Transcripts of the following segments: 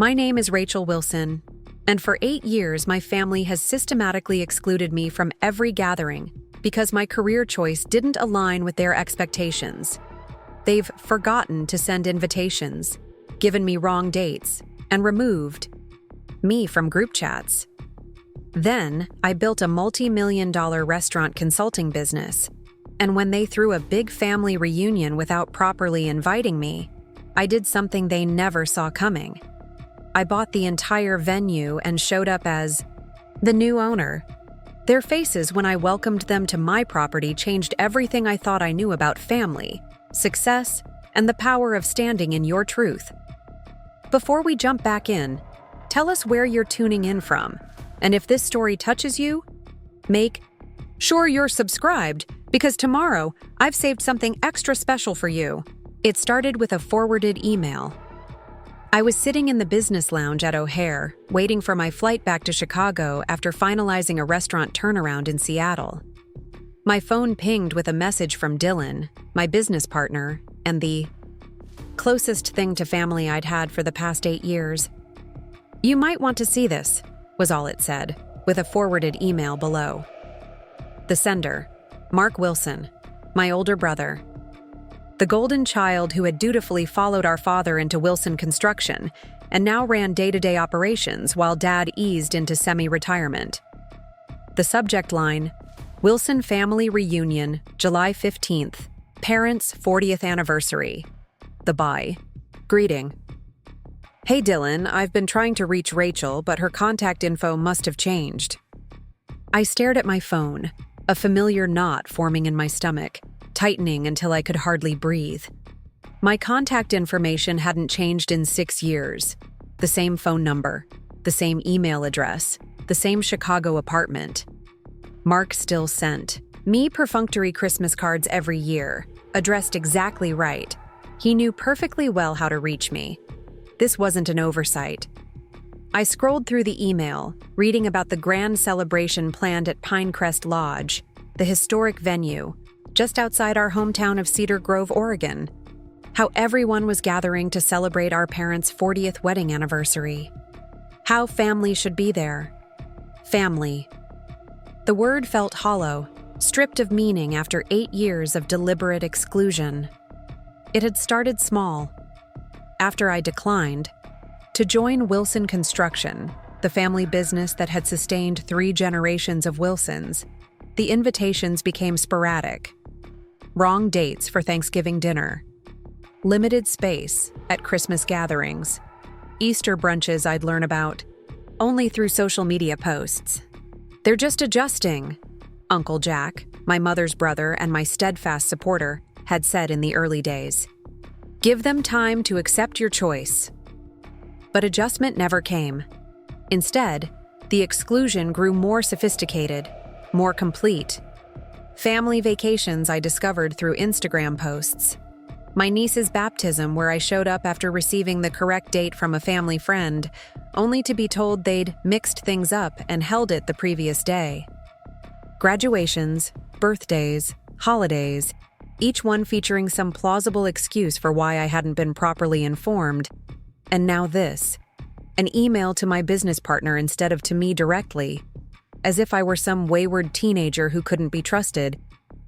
My name is Rachel Wilson, and for 8 years my family has systematically excluded me from every gathering because my career choice didn't align with their expectations. They've forgotten to send invitations, given me wrong dates, and removed me from group chats. Then, I built a multi-million-dollar restaurant consulting business, and when they threw a big family reunion without properly inviting me, I did something they never saw coming. I bought the entire venue and showed up as the new owner. Their faces when I welcomed them to my property changed everything I thought I knew about family, success, and the power of standing in your truth. Before we jump back in, tell us where you're tuning in from, and if this story touches you, make sure you're subscribed, because tomorrow I've saved something extra special for you. It started with a forwarded email. I was sitting in the business lounge at O'Hare, waiting for my flight back to Chicago after finalizing a restaurant turnaround in Seattle. My phone pinged with a message from Dylan, my business partner, and the closest thing to family I'd had for the past 8 years. "You might want to see this," was all it said, with a forwarded email below. The sender, Mark Wilson, my older brother. The golden child who had dutifully followed our father into Wilson Construction and now ran day-to-day operations while Dad eased into semi-retirement. The subject line, Wilson Family Reunion, July 15th, Parents' 40th Anniversary. The by. Greeting. Hey Dylan, I've been trying to reach Rachel, but her contact info must have changed. I stared at my phone, a familiar knot forming in my stomach, tightening until I could hardly breathe. My contact information hadn't changed in 6 years. The same phone number, the same email address, the same Chicago apartment. Mark still sent me perfunctory Christmas cards every year, addressed exactly right. He knew perfectly well how to reach me. This wasn't an oversight. I scrolled through the email, reading about the grand celebration planned at Pinecrest Lodge, the historic venue, just outside our hometown of Cedar Grove, Oregon. How everyone was gathering to celebrate our parents' 40th wedding anniversary. How family should be there. Family. The word felt hollow, stripped of meaning after 8 years of deliberate exclusion. It had started small. After I declined, to join Wilson Construction, the family business that had sustained 3 generations of Wilsons, the invitations became sporadic. Wrong dates for Thanksgiving dinner. Limited space at Christmas gatherings. Easter brunches I'd learn about only through social media posts. They're just adjusting, Uncle Jack, my mother's brother and my steadfast supporter, had said in the early days. Give them time to accept your choice. But adjustment never came. Instead, the exclusion grew more sophisticated, more complete. Family vacations I discovered through Instagram posts. My niece's baptism where I showed up after receiving the correct date from a family friend, only to be told they'd mixed things up and held it the previous day. Graduations, birthdays, holidays, each one featuring some plausible excuse for why I hadn't been properly informed. And now this, an email to my business partner instead of to me directly, as if I were some wayward teenager who couldn't be trusted,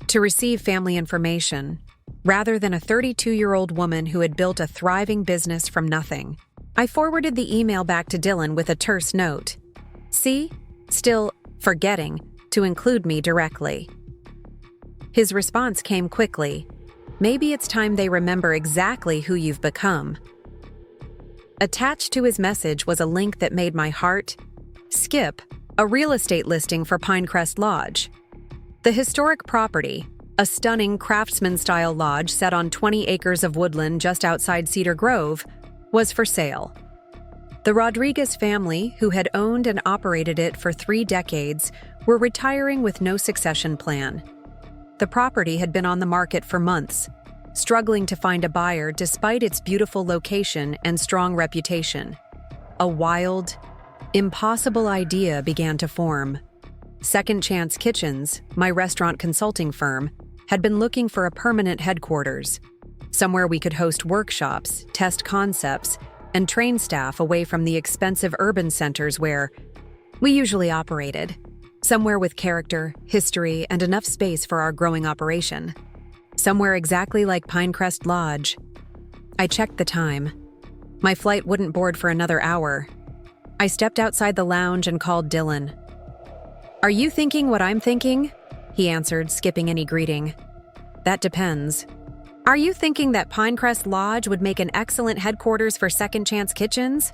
to receive family information, rather than a 32-year-old woman who had built a thriving business from nothing. I forwarded the email back to Dylan with a terse note. See? Still forgetting to include me directly. His response came quickly. Maybe it's time they remember exactly who you've become. Attached to his message was a link that made my heart skip. A real estate listing for Pinecrest Lodge. The historic property, a stunning craftsman-style lodge set on 20 acres of woodland just outside Cedar Grove, was for sale. The Rodriguez family, who had owned and operated it for 3 decades, were retiring with no succession plan. The property had been on the market for months, struggling to find a buyer despite its beautiful location and strong reputation. A wild, impossible idea began to form. Second Chance Kitchens, my restaurant consulting firm, had been looking for a permanent headquarters, somewhere we could host workshops, test concepts, and train staff away from the expensive urban centers where we usually operated. Somewhere with character, history, and enough space for our growing operation. Somewhere exactly like Pinecrest Lodge. I checked the time. My flight wouldn't board for another hour. I stepped outside the lounge and called Dylan. "Are you thinking what I'm thinking?" he answered, skipping any greeting. "That depends. Are you thinking that Pinecrest Lodge would make an excellent headquarters for Second Chance Kitchens?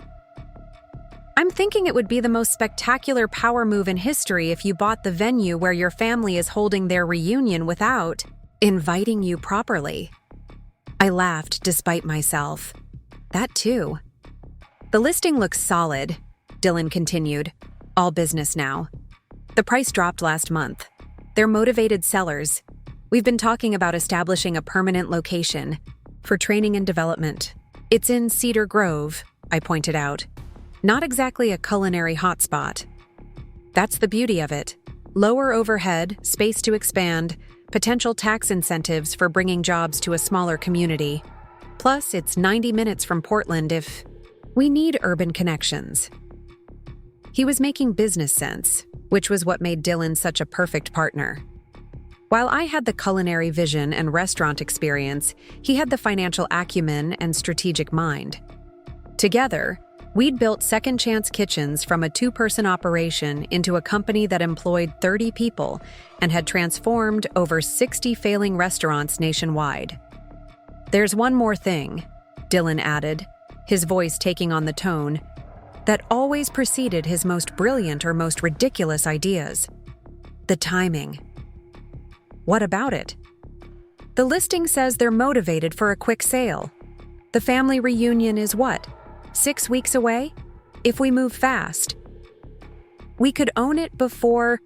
I'm thinking it would be the most spectacular power move in history if you bought the venue where your family is holding their reunion without inviting you properly." I laughed despite myself. That too. "The listing looks solid," Dylan continued. "All business now. The price dropped last month. They're motivated sellers. We've been talking about establishing a permanent location for training and development. It's in Cedar Grove," I pointed out. "Not exactly a culinary hotspot." "That's the beauty of it. Lower overhead, space to expand, potential tax incentives for bringing jobs to a smaller community. Plus, it's 90 minutes from Portland if we need urban connections." He was making business sense, which was what made Dylan such a perfect partner. While I had the culinary vision and restaurant experience, he had the financial acumen and strategic mind. Together, we'd built Second Chance Kitchens from a 2-person operation into a company that employed 30 people and had transformed over 60 failing restaurants nationwide. "There's one more thing," Dylan added, his voice taking on the tone that always preceded his most brilliant or most ridiculous ideas. "The timing." "What about it?" "The listing says they're motivated for a quick sale. The family reunion is what? 6 weeks away? If we move fast, we could own it before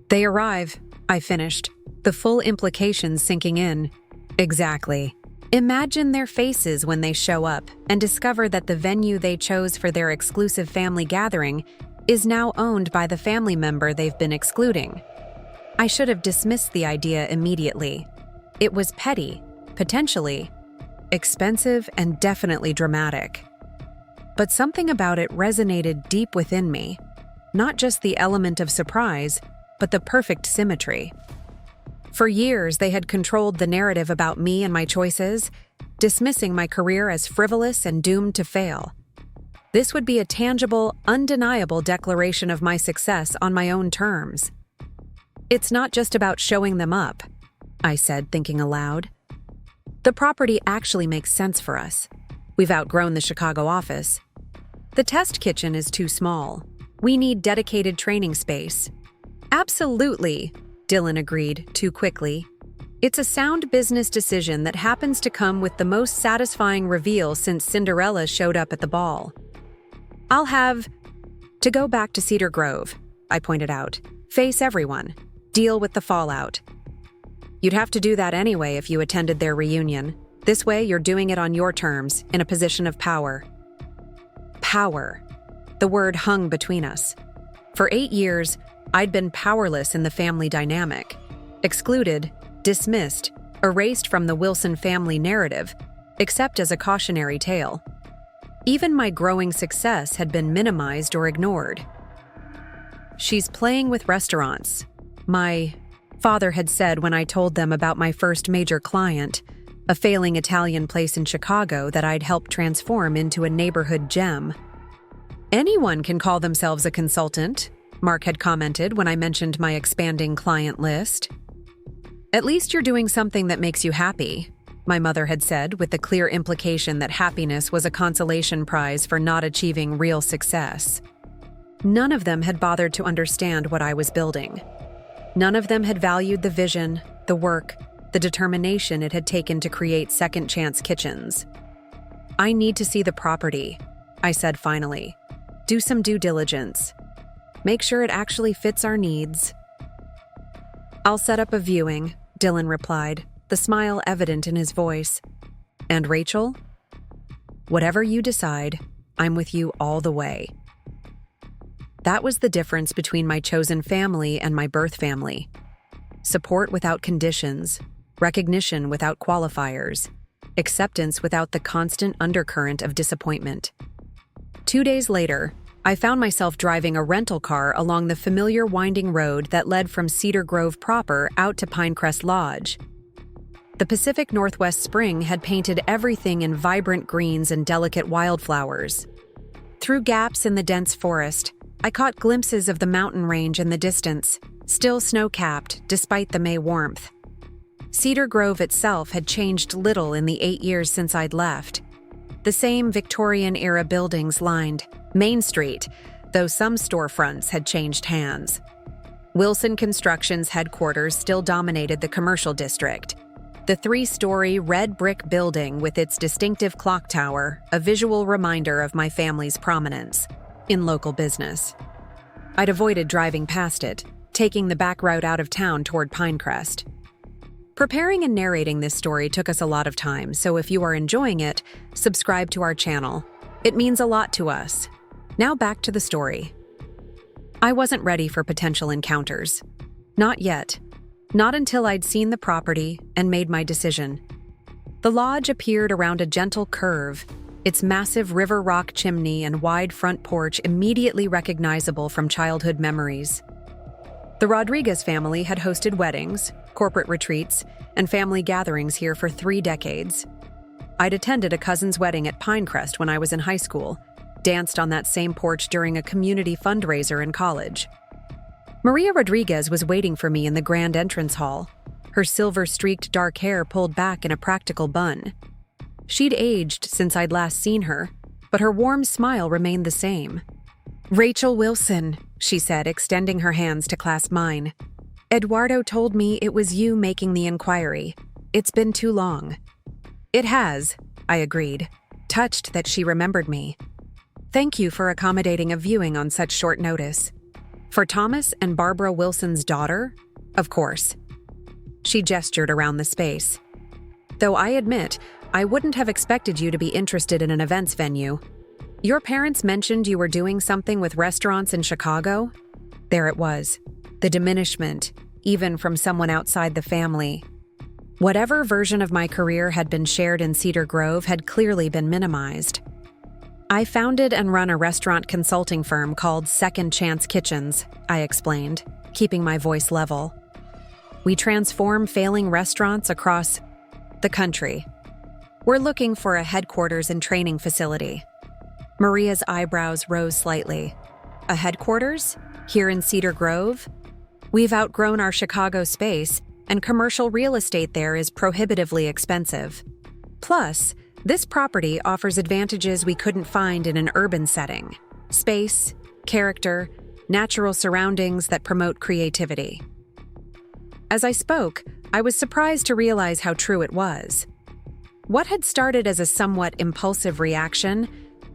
they arrive," I finished, the full implications sinking in. Exactly. Imagine their faces when they show up and discover that the venue they chose for their exclusive family gathering is now owned by the family member they've been excluding. I should have dismissed the idea immediately. It was petty, potentially expensive, and definitely dramatic. But something about it resonated deep within me. Not just the element of surprise, but the perfect symmetry. For years, they had controlled the narrative about me and my choices, dismissing my career as frivolous and doomed to fail. This would be a tangible, undeniable declaration of my success on my own terms. "It's not just about showing them up," I said, thinking aloud. "The property actually makes sense for us. We've outgrown the Chicago office. The test kitchen is too small. We need dedicated training space." "Absolutely," Dylan agreed too quickly. "It's a sound business decision that happens to come with the most satisfying reveal since Cinderella showed up at the ball." "I'll have to go back to Cedar Grove," I pointed out. "Face everyone. Deal with the fallout." "You'd have to do that anyway if you attended their reunion. This way, you're doing it on your terms, in a position of power." Power. The word hung between us. For 8 years, I'd been powerless in the family dynamic, excluded, dismissed, erased from the Wilson family narrative, except as a cautionary tale. Even my growing success had been minimized or ignored. "She's playing with restaurants," my father had said when I told them about my first major client, a failing Italian place in Chicago that I'd helped transform into a neighborhood gem. "Anyone can call themselves a consultant," Mark had commented when I mentioned my expanding client list. "At least you're doing something that makes you happy," my mother had said, with the clear implication that happiness was a consolation prize for not achieving real success. None of them had bothered to understand what I was building. None of them had valued the vision, the work, the determination it had taken to create Second Chance Kitchens. "I need to see the property," I said finally. "Do some due diligence. Make sure it actually fits our needs." "I'll set up a viewing," Dylan replied, the smile evident in his voice. "And Rachel? Whatever you decide, I'm with you all the way." That was the difference between my chosen family and my birth family. Support without conditions, recognition without qualifiers, acceptance without the constant undercurrent of disappointment. 2 days later, I found myself driving a rental car along the familiar winding road that led from Cedar Grove proper out to Pinecrest Lodge. The Pacific Northwest spring had painted everything in vibrant greens and delicate wildflowers. Through gaps in the dense forest, I caught glimpses of the mountain range in the distance, still snow-capped despite the May warmth. Cedar Grove itself had changed little in the 8 years since I'd left. The same Victorian-era buildings lined Main Street, though some storefronts had changed hands. Wilson Construction's headquarters still dominated the commercial district. The 3-story red brick building with its distinctive clock tower, a visual reminder of my family's prominence in local business. I'd avoided driving past it, taking the back route out of town toward Pinecrest. Preparing and narrating this story took us a lot of time, so if you are enjoying it, subscribe to our channel. It means a lot to us. Now back to the story. I wasn't ready for potential encounters. Not yet. Not until I'd seen the property and made my decision. The lodge appeared around a gentle curve, its massive river rock chimney and wide front porch immediately recognizable from childhood memories. The Rodriguez family had hosted weddings, corporate retreats, and family gatherings here for 3 decades. I'd attended a cousin's wedding at Pinecrest when I was in high school, danced on that same porch during a community fundraiser in college. Maria Rodriguez was waiting for me in the grand entrance hall, her silver-streaked dark hair pulled back in a practical bun. She'd aged since I'd last seen her, but her warm smile remained the same. "Rachel Wilson," she said, extending her hands to clasp mine. "Eduardo told me it was you making the inquiry. It's been too long." "It has," I agreed, touched that she remembered me. "Thank you for accommodating a viewing on such short notice. For Thomas and Barbara Wilson's daughter? Of course." She gestured around the space. "Though I admit, I wouldn't have expected you to be interested in an events venue. Your parents mentioned you were doing something with restaurants in Chicago?" There it was, the diminishment, even from someone outside the family. Whatever version of my career had been shared in Cedar Grove had clearly been minimized. "I founded and run a restaurant consulting firm called Second Chance Kitchens," I explained, keeping my voice level. "We transform failing restaurants across the country. We're looking for a headquarters and training facility." Maria's eyebrows rose slightly. "A headquarters? Here in Cedar Grove? We've outgrown our Chicago space, and commercial real estate there is prohibitively expensive. Plus, this property offers advantages we couldn't find in an urban setting: space, character, natural surroundings that promote creativity." As I spoke, I was surprised to realize how true it was. What had started as a somewhat impulsive reaction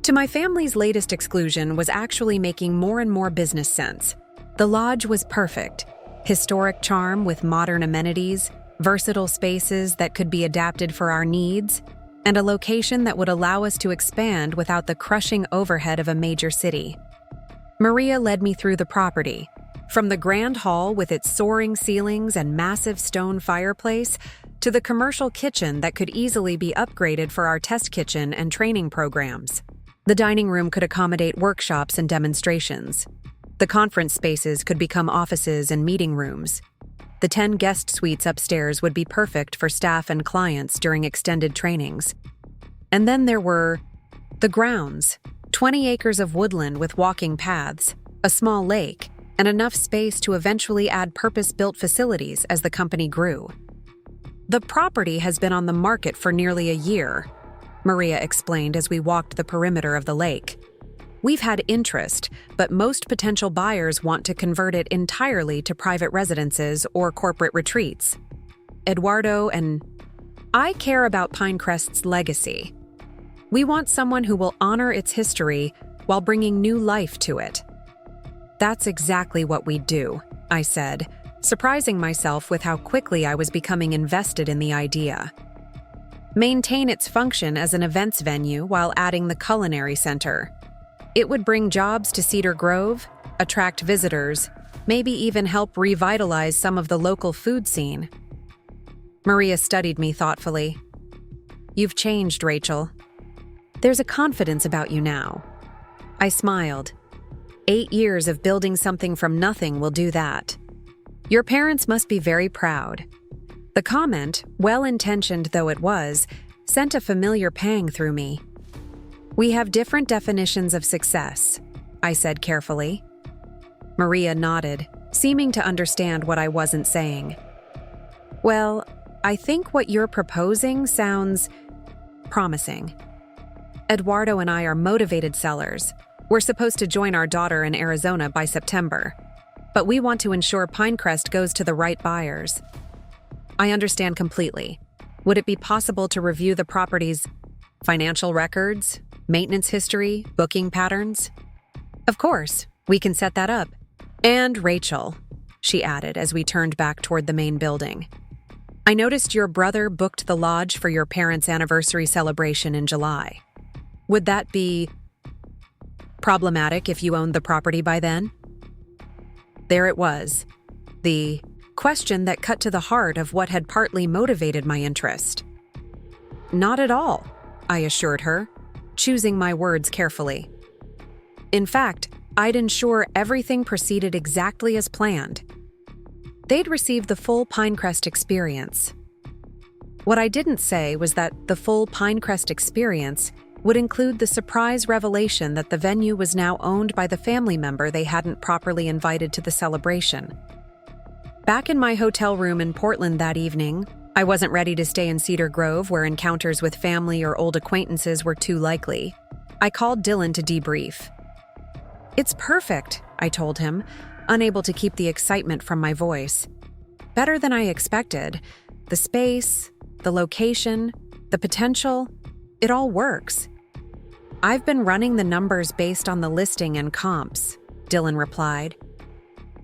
to my family's latest exclusion was actually making more and more business sense. The lodge was perfect: historic charm with modern amenities, versatile spaces that could be adapted for our needs, and a location that would allow us to expand without the crushing overhead of a major city. Maria led me through the property, from the grand hall with its soaring ceilings and massive stone fireplace to the commercial kitchen that could easily be upgraded for our test kitchen and training programs. The dining room could accommodate workshops and demonstrations. The conference spaces could become offices and meeting rooms. The 10 guest suites upstairs would be perfect for staff and clients during extended trainings. And then there were the grounds: 20 acres of woodland with walking paths, a small lake, and enough space to eventually add purpose-built facilities as the company grew. "The property has been on the market for nearly a year," Maria explained as we walked the perimeter of the lake. "We've had interest, but most potential buyers want to convert it entirely to private residences or corporate retreats. Eduardo and I care about Pinecrest's legacy. We want someone who will honor its history while bringing new life to it." "That's exactly what we do," I said, surprising myself with how quickly I was becoming invested in the idea. "Maintain its function as an events venue while adding the culinary center. It would bring jobs to Cedar Grove, attract visitors, maybe even help revitalize some of the local food scene." Maria studied me thoughtfully. "You've changed, Rachel. There's a confidence about you now. I smiled. 8 years of building something from nothing will do that. Your parents must be very proud. The comment, well-intentioned though it was, sent a familiar pang through me. We have different definitions of success, I said carefully. Maria nodded, seeming to understand what I wasn't saying. Well, I think what you're proposing sounds promising. Eduardo and I are motivated sellers. We're supposed to join our daughter in Arizona by September, but we want to ensure Pinecrest goes to the right buyers. I understand completely. Would it be possible to review the property's financial records, maintenance history, booking patterns? Of course, we can set that up. And Rachel, she added as we turned back toward the main building. I noticed your brother booked the lodge for your parents' anniversary celebration in July. Would that be problematic if you owned the property by then? There it was, the question that cut to the heart of what had partly motivated my interest. Not at all, I assured her, choosing my words carefully. In fact, I'd ensure everything proceeded exactly as planned. They'd receive the full Pinecrest experience. What I didn't say was that the full Pinecrest experience would include the surprise revelation that the venue was now owned by the family member they hadn't properly invited to the celebration. Back in my hotel room in Portland that evening, I wasn't ready to stay in Cedar Grove where encounters with family or old acquaintances were too likely. I called Dylan to debrief. It's perfect, I told him, unable to keep the excitement from my voice. Better than I expected. The space, the location, the potential, it all works. I've been running the numbers based on the listing and comps, Dylan replied.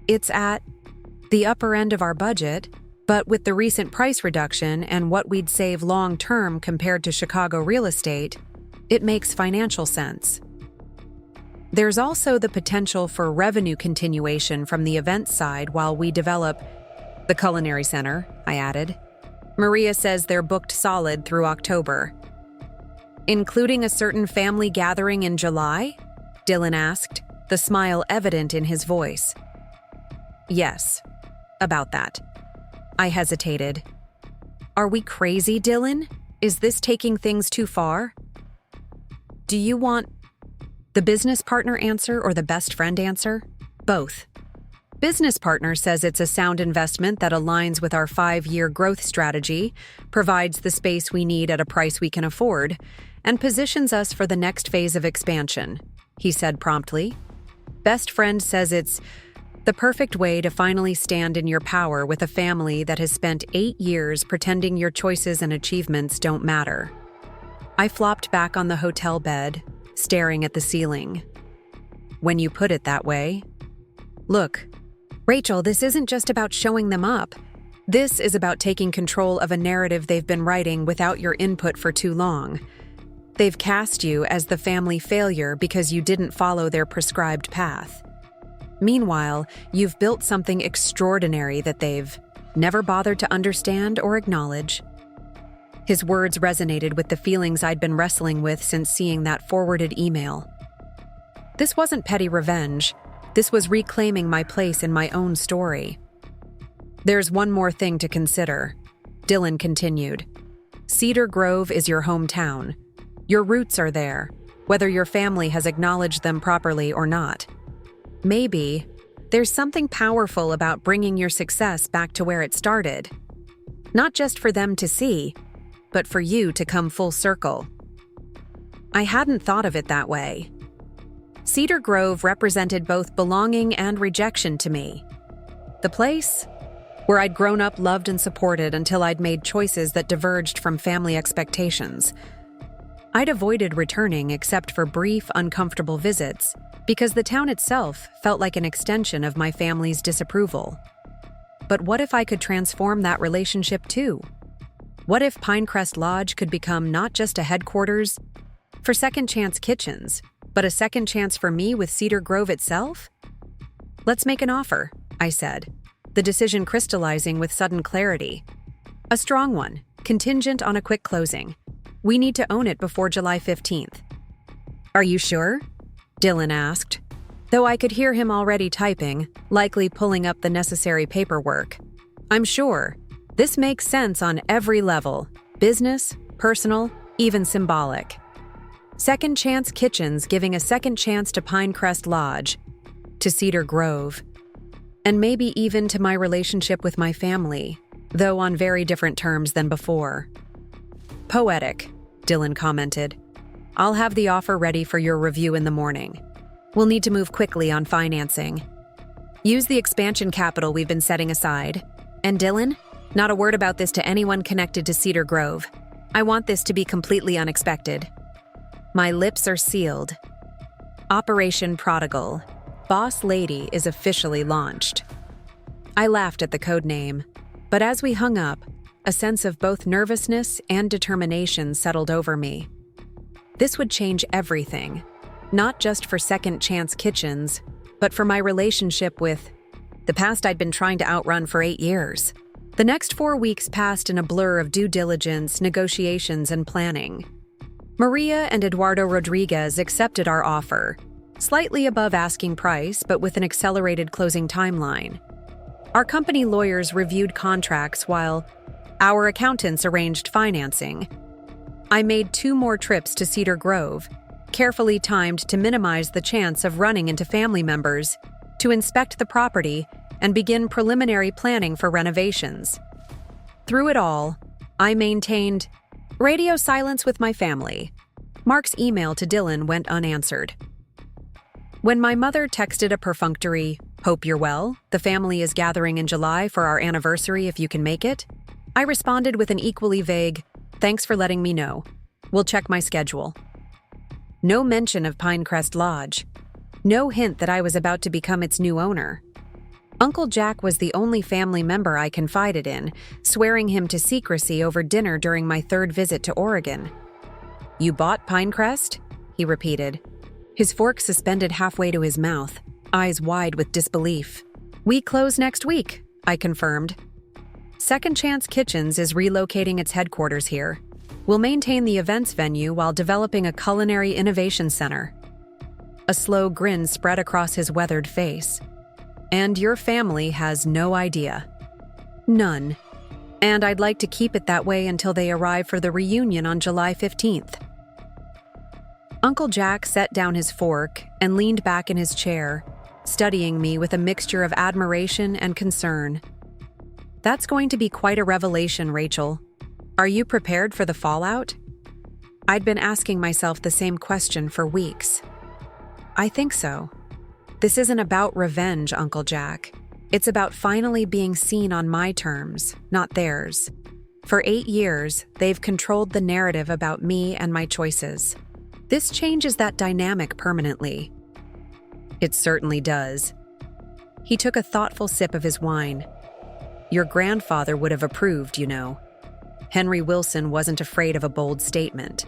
It's at the upper end of our budget, but with the recent price reduction and what we'd save long-term compared to Chicago real estate, it makes financial sense. There's also the potential for revenue continuation from the event side while we develop the culinary center, I added. Maria says they're booked solid through October. Including a certain family gathering in July? Dylan asked, the smile evident in his voice. Yes, about that. I hesitated. Are we crazy, Dylan? Is this taking things too far? Do you want the business partner answer or the best friend answer? Both. Business partner says it's a sound investment that aligns with our 5-year growth strategy, provides the space we need at a price we can afford, and positions us for the next phase of expansion, he said promptly. Best friend says it's the perfect way to finally stand in your power with a family that has spent 8 years pretending your choices and achievements don't matter. I flopped back on the hotel bed, staring at the ceiling. When you put it that way. Look, Rachel, this isn't just about showing them up. This is about taking control of a narrative they've been writing without your input for too long. They've cast you as the family failure because you didn't follow their prescribed path. Meanwhile, you've built something extraordinary that they've never bothered to understand or acknowledge. His words resonated with the feelings I'd been wrestling with since seeing that forwarded email. This wasn't petty revenge. This was reclaiming my place in my own story. There's one more thing to consider, Dylan continued. Cedar Grove is your hometown. Your roots are there, whether your family has acknowledged them properly or not. Maybe there's something powerful about bringing your success back to where it started. Not just for them to see, but for you to come full circle. I hadn't thought of it that way. Cedar Grove represented both belonging and rejection to me. The place where I'd grown up, loved, and supported until I'd made choices that diverged from family expectations. I'd avoided returning except for brief, uncomfortable visits because the town itself felt like an extension of my family's disapproval. But what if I could transform that relationship too? What if Pinecrest Lodge could become not just a headquarters for Second Chance Kitchens, but a second chance for me with Cedar Grove itself? Let's make an offer, I said, the decision crystallizing with sudden clarity. A strong one, contingent on a quick closing. We need to own it before July 15th. Are you sure? Dylan asked, though I could hear him already typing, likely pulling up the necessary paperwork. I'm sure. This makes sense on every level: business, personal, even symbolic. Second Chance Kitchens giving a second chance to Pinecrest Lodge, to Cedar Grove, and maybe even to my relationship with my family, though on very different terms than before. Poetic, Dylan commented. I'll have the offer ready for your review in the morning. We'll need to move quickly on financing. Use the expansion capital we've been setting aside. And Dylan, not a word about this to anyone connected to Cedar Grove. I want this to be completely unexpected. My lips are sealed. Operation Prodigal. Boss Lady is officially launched. I laughed at the code name, but as we hung up, a sense of both nervousness and determination settled over me. This would change everything, not just for Second Chance Kitchens, but for my relationship with the past I'd been trying to outrun for 8 years. The next 4 weeks passed in a blur of due diligence, negotiations, and planning. Maria and Eduardo Rodriguez accepted our offer, slightly above asking price, but with an accelerated closing timeline. Our company lawyers reviewed contracts while our accountants arranged financing. I made 2 more trips to Cedar Grove, carefully timed to minimize the chance of running into family members, to inspect the property and begin preliminary planning for renovations. Through it all, I maintained radio silence with my family. Mark's email to Dylan went unanswered. When my mother texted a perfunctory, "Hope you're well, the family is gathering in July for our anniversary if you can make it," I responded with an equally vague, "Thanks for letting me know. We'll check my schedule." No mention of Pinecrest Lodge. No hint that I was about to become its new owner. Uncle Jack was the only family member I confided in, swearing him to secrecy over dinner during my 3rd visit to Oregon. "You bought Pinecrest?" he repeated, his fork suspended halfway to his mouth, eyes wide with disbelief. "We close next week," I confirmed. Second Chance Kitchens is relocating its headquarters here. We'll maintain the events venue while developing a culinary innovation center. A slow grin spread across his weathered face. "And your family has no idea." "None. And I'd like to keep it that way until they arrive for the reunion on July 15th. Uncle Jack set down his fork and leaned back in his chair, studying me with a mixture of admiration and concern. "That's going to be quite a revelation, Rachel. Are you prepared for the fallout?" I'd been asking myself the same question for weeks. "I think so. This isn't about revenge, Uncle Jack. It's about finally being seen on my terms, not theirs. For 8 years, they've controlled the narrative about me and my choices. This changes that dynamic permanently." "It certainly does." He took a thoughtful sip of his wine. "Your grandfather would have approved, you know. Henry Wilson wasn't afraid of a bold statement."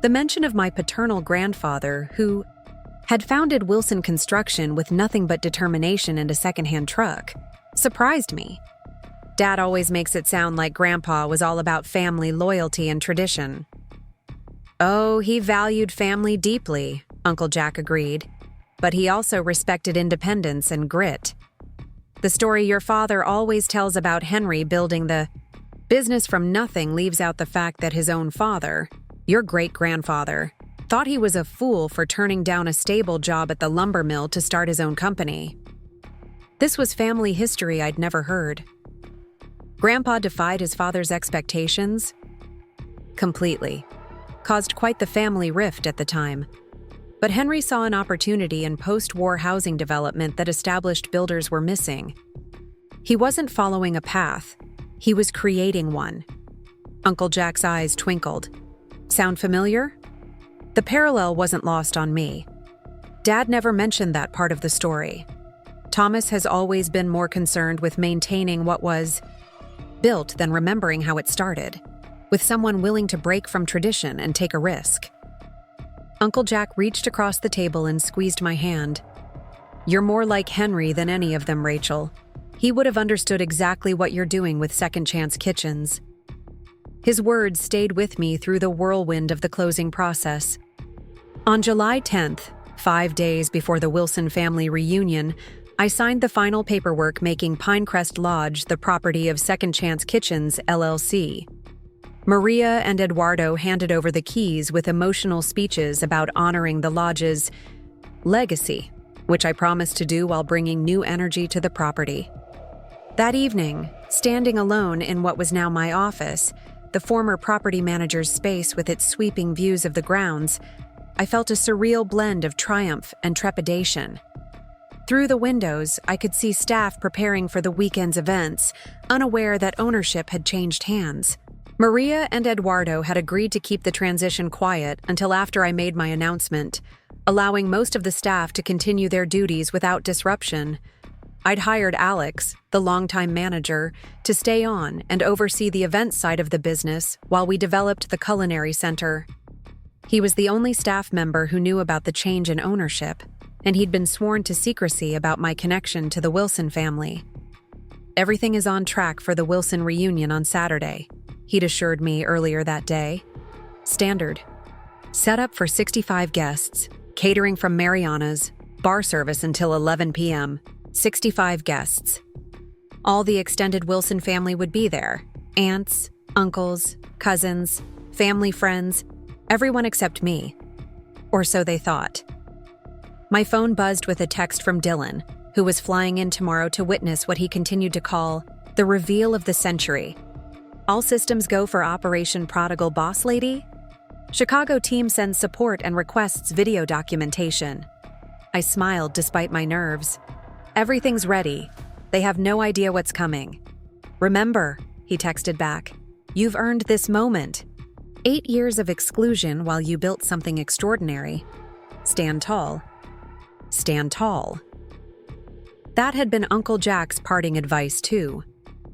The mention of my paternal grandfather, who had founded Wilson Construction with nothing but determination and a secondhand truck, surprised me. Dad always makes it sound like Grandpa was all about family loyalty and tradition. "Oh, he valued family deeply," Uncle Jack agreed. "But he also respected independence and grit. The story your father always tells about Henry building the business from nothing leaves out the fact that his own father, your great-grandfather, thought he was a fool for turning down a stable job at the lumber mill to start his own company." This was family history I'd never heard. Grandpa defied his father's expectations? Completely. Caused quite the family rift at the time. But Henry saw an opportunity in post-war housing development that established builders were missing. He wasn't following a path. He was creating one. Uncle Jack's eyes twinkled. Sound familiar? The parallel wasn't lost on me. Dad never mentioned that part of the story. Thomas has always been more concerned with maintaining what was built than remembering how it started, with someone willing to break from tradition and take a risk. Uncle Jack reached across the table and squeezed my hand. "You're more like Henry than any of them, Rachel. He would have understood exactly what you're doing with Second Chance Kitchens." His words stayed with me through the whirlwind of the closing process. On July 10th, 5 days before the Wilson family reunion, I signed the final paperwork making Pinecrest Lodge the property of Second Chance Kitchens, LLC. Maria and Eduardo handed over the keys with emotional speeches about honoring the lodge's legacy, which I promised to do while bringing new energy to the property. That evening, standing alone in what was now my office, the former property manager's space with its sweeping views of the grounds, I felt a surreal blend of triumph and trepidation. Through the windows, I could see staff preparing for the weekend's events, unaware that ownership had changed hands. Maria and Eduardo had agreed to keep the transition quiet until after I made my announcement, allowing most of the staff to continue their duties without disruption. I'd hired Alex, the longtime manager, to stay on and oversee the events side of the business while we developed the culinary center. He was the only staff member who knew about the change in ownership, and he'd been sworn to secrecy about my connection to the Wilson family. Everything is on track for the Wilson reunion on Saturday, he'd assured me earlier that day. Standard. Set up for 65 guests, catering from Mariana's, bar service until 11 p.m., 65 guests. All the extended Wilson family would be there. Aunts, uncles, cousins, family friends, everyone except me. Or so they thought. My phone buzzed with a text from Dylan, who was flying in tomorrow to witness what he continued to call the reveal of the century. All systems go for Operation Prodigal Boss Lady? Chicago team sends support and requests video documentation. I smiled despite my nerves. Everything's ready. They have no idea what's coming. Remember, he texted back, you've earned this moment. 8 years of exclusion while you built something extraordinary. Stand tall. Stand tall. That had been Uncle Jack's parting advice too,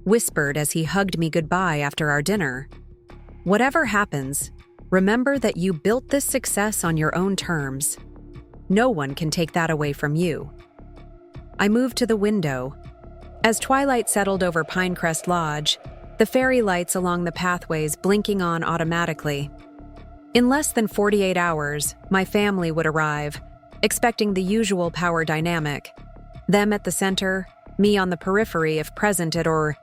whispered as he hugged me goodbye after our dinner. Whatever happens, remember that you built this success on your own terms. No one can take that away from you. I moved to the window. As twilight settled over Pinecrest Lodge, the fairy lights along the pathways blinking on automatically. In less than 48 hours, my family would arrive, expecting the usual power dynamic. Them at the center, me on the periphery if present at or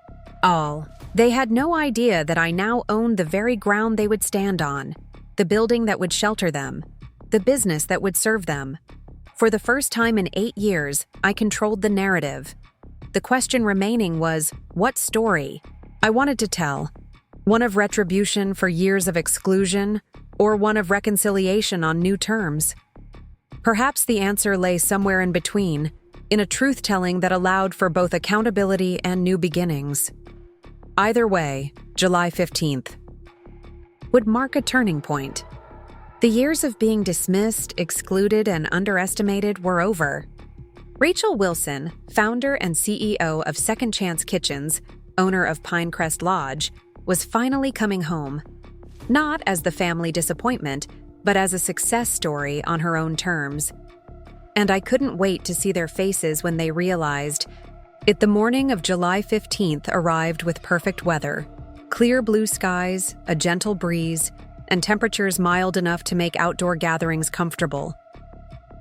all. They had no idea that I now owned the very ground they would stand on, the building that would shelter them, the business that would serve them. For the first time in 8 years, I controlled the narrative. The question remaining was, what story? I wanted to tell. One of retribution for years of exclusion, or one of reconciliation on new terms? Perhaps the answer lay somewhere in between, in a truth-telling that allowed for both accountability and new beginnings. Either way, July 15th would mark a turning point. The years of being dismissed, excluded, and underestimated were over. Rachel Wilson, founder and CEO of Second Chance Kitchens, owner of Pinecrest Lodge, was finally coming home. Not as the family disappointment, but as a success story on her own terms. And I couldn't wait to see their faces when they realized it. The morning of July 15th arrived with perfect weather. Clear blue skies, a gentle breeze, and temperatures mild enough to make outdoor gatherings comfortable.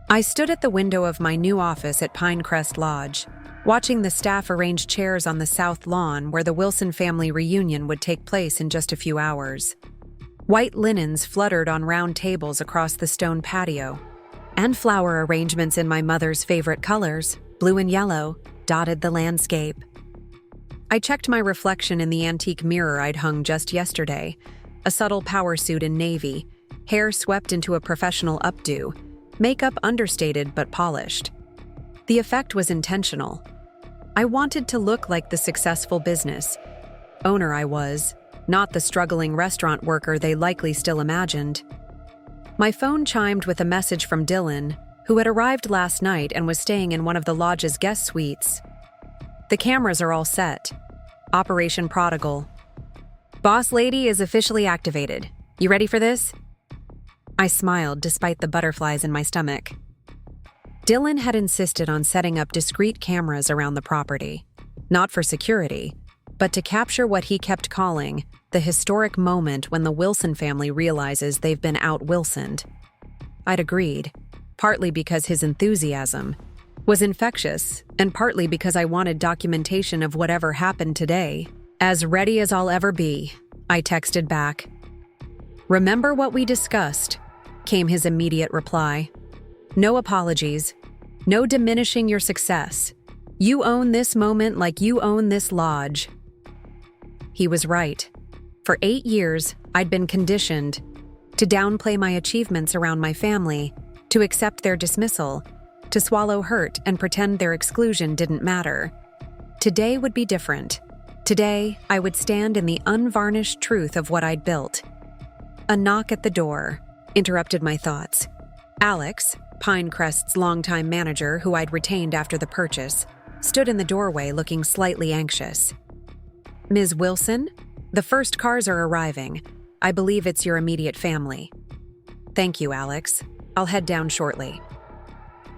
I stood at the window of my new office at Pinecrest Lodge, watching the staff arrange chairs on the south lawn where the Wilson family reunion would take place in just a few hours. White linens fluttered on round tables across the stone patio, and flower arrangements in my mother's favorite colors, blue and yellow, dotted the landscape. I checked my reflection in the antique mirror I'd hung just yesterday, a subtle power suit in navy, hair swept into a professional updo, makeup understated but polished. The effect was intentional. I wanted to look like the successful business owner I was, not the struggling restaurant worker they likely still imagined. My phone chimed with a message from Dylan, who had arrived last night and was staying in one of the lodge's guest suites. The cameras are all set. Operation Prodigal. Boss Lady is officially activated. You ready for this? I smiled despite the butterflies in my stomach. Dylan had insisted on setting up discrete cameras around the property, not for security, but to capture what he kept calling the historic moment when the Wilson family realizes they've been out-Wilsoned. I'd agreed, partly because his enthusiasm was infectious, and partly because I wanted documentation of whatever happened today. As ready as I'll ever be, I texted back. Remember what we discussed, came his immediate reply. No apologies, no diminishing your success. You own this moment like you own this lodge. He was right. For 8 years, I'd been conditioned to downplay my achievements around my family, to accept their dismissal, to swallow hurt and pretend their exclusion didn't matter. Today would be different. Today, I would stand in the unvarnished truth of what I'd built. A knock at the door interrupted my thoughts. Alex, Pinecrest's longtime manager who I'd retained after the purchase, stood in the doorway looking slightly anxious. Ms. Wilson, the first cars are arriving. I believe it's your immediate family. Thank you, Alex. I'll head down shortly.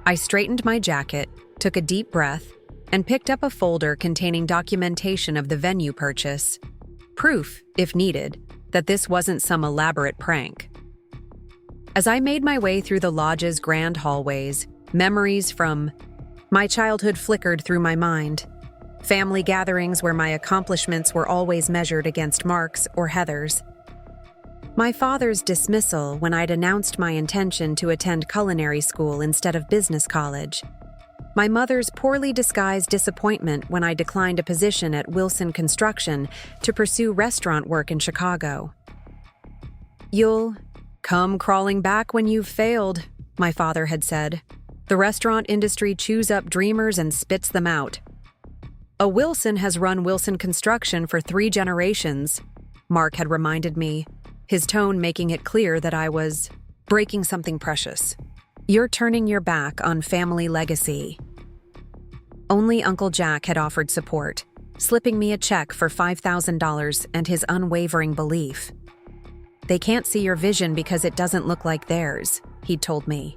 I straightened my jacket, took a deep breath, and picked up a folder containing documentation of the venue purchase. Proof, if needed, that this wasn't some elaborate prank. As I made my way through the lodge's grand hallways, memories from my childhood flickered through my mind. Family gatherings where my accomplishments were always measured against Mark's or Heather's. My father's dismissal when I'd announced my intention to attend culinary school instead of business college. My mother's poorly disguised disappointment when I declined a position at Wilson Construction to pursue restaurant work in Chicago. You'll come crawling back when you've failed, my father had said. The restaurant industry chews up dreamers and spits them out. A Wilson has run Wilson Construction for 3 generations, Mark had reminded me, his tone making it clear that I was breaking something precious. You're turning your back on family legacy. Only Uncle Jack had offered support, slipping me a check for $5,000 and his unwavering belief. They can't see your vision because it doesn't look like theirs, he'd told me.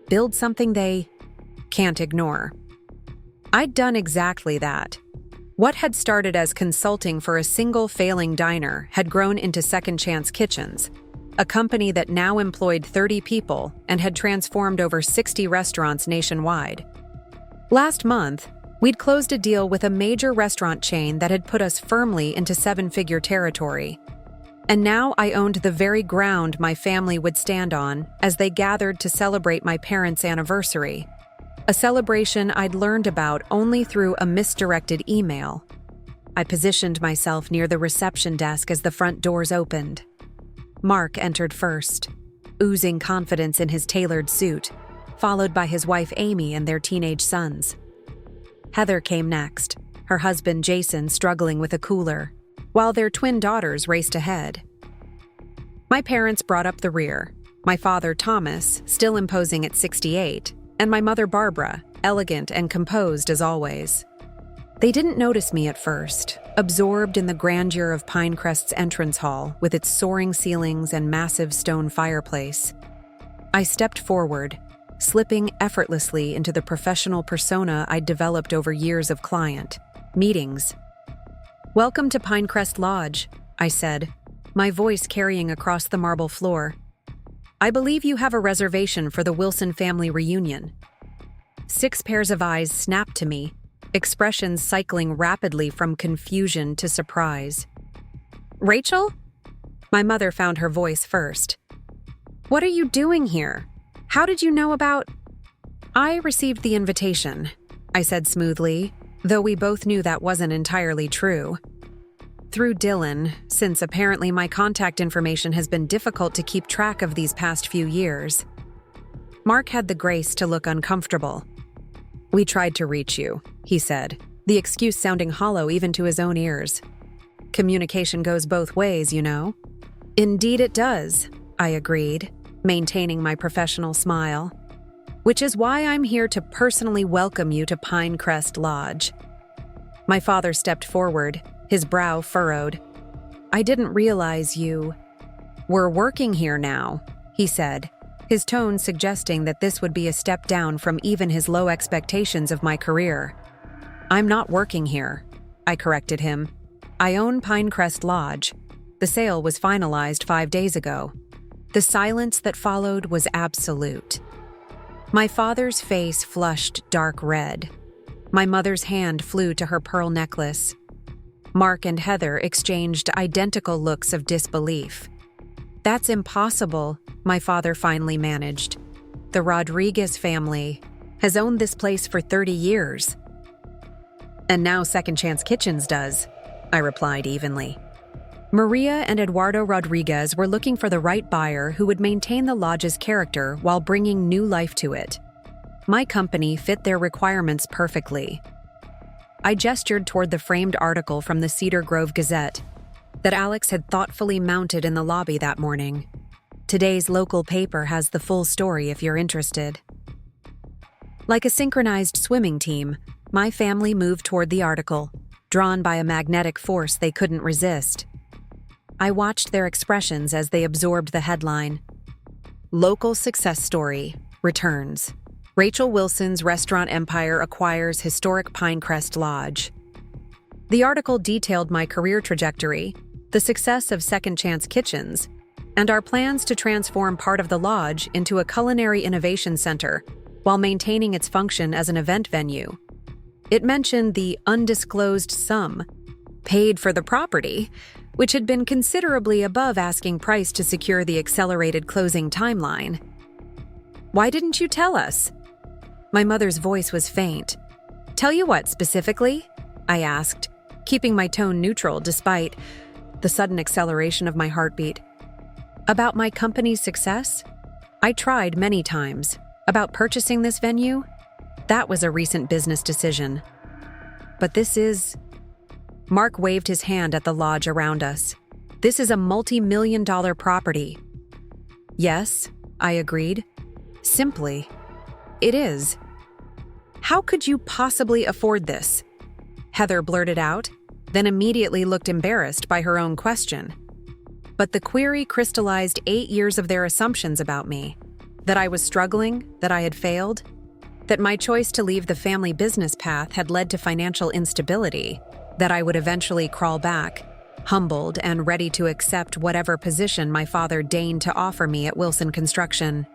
Build something they can't ignore. I'd done exactly that. What had started as consulting for a single failing diner had grown into Second Chance Kitchens, a company that now employed 30 people and had transformed over 60 restaurants nationwide. Last month, we'd closed a deal with a major restaurant chain that had put us firmly into 7-figure territory. And now I owned the very ground my family would stand on as they gathered to celebrate my parents' anniversary. A celebration I'd learned about only through a misdirected email. I positioned myself near the reception desk as the front doors opened. Mark entered first, oozing confidence in his tailored suit, followed by his wife Amy and their teenage sons. Heather came next, her husband Jason struggling with a cooler, while their twin daughters raced ahead. My parents brought up the rear, my father Thomas, still imposing at 68, and my mother Barbara, elegant and composed as always. They didn't notice me at first, absorbed in the grandeur of Pinecrest's entrance hall with its soaring ceilings and massive stone fireplace. I stepped forward, slipping effortlessly into the professional persona I'd developed over years of client meetings. "Welcome to Pinecrest Lodge," I said, my voice carrying across the marble floor. "I believe you have a reservation for the Wilson family reunion." 6 pairs of eyes snapped to me, expressions cycling rapidly from confusion to surprise. "Rachel?" My mother found her voice first. "What are you doing here? How did you know about—" "I received the invitation," I said smoothly, though we both knew that wasn't entirely true. "Through Dylan, since apparently my contact information has been difficult to keep track of these past few years." Mark had the grace to look uncomfortable. "We tried to reach you," he said, the excuse sounding hollow even to his own ears. "Communication goes both ways, you know." "Indeed it does," I agreed, maintaining my professional smile. "Which is why I'm here to personally welcome you to Pinecrest Lodge." My father stepped forward, his brow furrowed. "I didn't realize you were working here now," he said, his tone suggesting that this would be a step down from even his low expectations of my career. "I'm not working here," I corrected him. "I own Pinecrest Lodge. The sale was finalized 5 days ago." The silence that followed was absolute. My father's face flushed dark red. My mother's hand flew to her pearl necklace. Mark and Heather exchanged identical looks of disbelief. "That's impossible," my father finally managed. "The Rodriguez family has owned this place for 30 years. "And now Second Chance Kitchens does," I replied evenly. Maria and Eduardo Rodriguez were looking for the right buyer who would maintain the lodge's character while bringing new life to it. My company fit their requirements perfectly. I gestured toward the framed article from the Cedar Grove Gazette that Alex had thoughtfully mounted in the lobby that morning. Today's local paper has the full story if you're interested. Like a synchronized swimming team, my family moved toward the article, drawn by a magnetic force they couldn't resist. I watched their expressions as they absorbed the headline. Local success story returns. Rachel Wilson's restaurant empire acquires historic Pinecrest Lodge. The article detailed my career trajectory, the success of Second Chance Kitchens, and our plans to transform part of the lodge into a culinary innovation center while maintaining its function as an event venue. It mentioned the undisclosed sum paid for the property, which had been considerably above asking price to secure the accelerated closing timeline. "Why didn't you tell us?" My mother's voice was faint. "Tell you what specifically?" I asked, keeping my tone neutral despite the sudden acceleration of my heartbeat. "About my company's success? I tried many times. About purchasing this venue? That was a recent business decision. But this is..." Mark waved his hand at the lodge around us. "This is a multi-million-dollar property." "Yes," I agreed. "Simply, it is." "How could you possibly afford this?" Heather blurted out, then immediately looked embarrassed by her own question. But the query crystallized 8 years of their assumptions about me. That I was struggling, that I had failed, that my choice to leave the family business path had led to financial instability, that I would eventually crawl back, humbled and ready to accept whatever position my father deigned to offer me at Wilson Construction.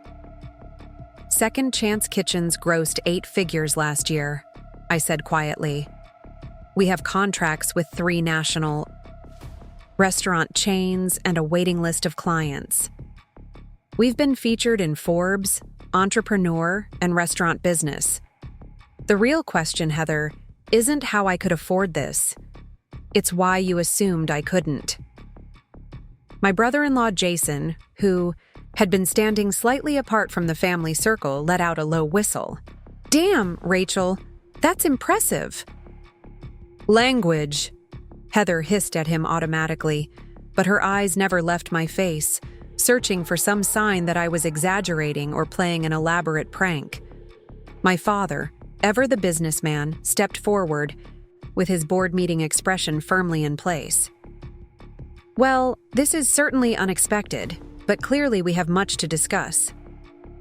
Second Chance Kitchens grossed 8 figures last year, I said quietly. We have contracts with 3 national restaurant chains and a waiting list of clients. We've been featured in Forbes, Entrepreneur, and Restaurant Business. The real question, Heather, isn't how I could afford this. It's why you assumed I couldn't. My brother-in-law Jason, who had been standing slightly apart from the family circle, let out a low whistle. "Damn, Rachel, that's impressive." "Language," Heather hissed at him automatically, but her eyes never left my face, searching for some sign that I was exaggerating or playing an elaborate prank. My father, ever the businessman, stepped forward, with his board meeting expression firmly in place. "Well, this is certainly unexpected, but clearly we have much to discuss.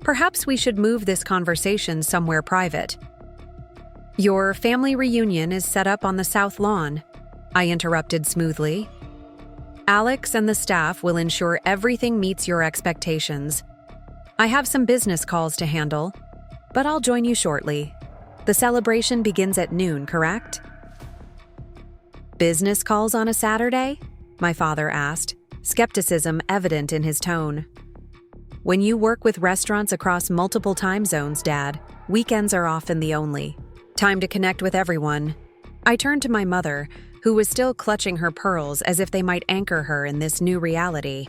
Perhaps we should move this conversation somewhere private." "Your family reunion is set up on the south lawn," I interrupted smoothly. "Alex and the staff will ensure everything meets your expectations. I have some business calls to handle, but I'll join you shortly. The celebration begins at noon, correct?" "Business calls on a Saturday?" my father asked, skepticism evident in his tone. "When you work with restaurants across multiple time zones, Dad, weekends are often the only time to connect with everyone." I turned to my mother, who was still clutching her pearls as if they might anchor her in this new reality.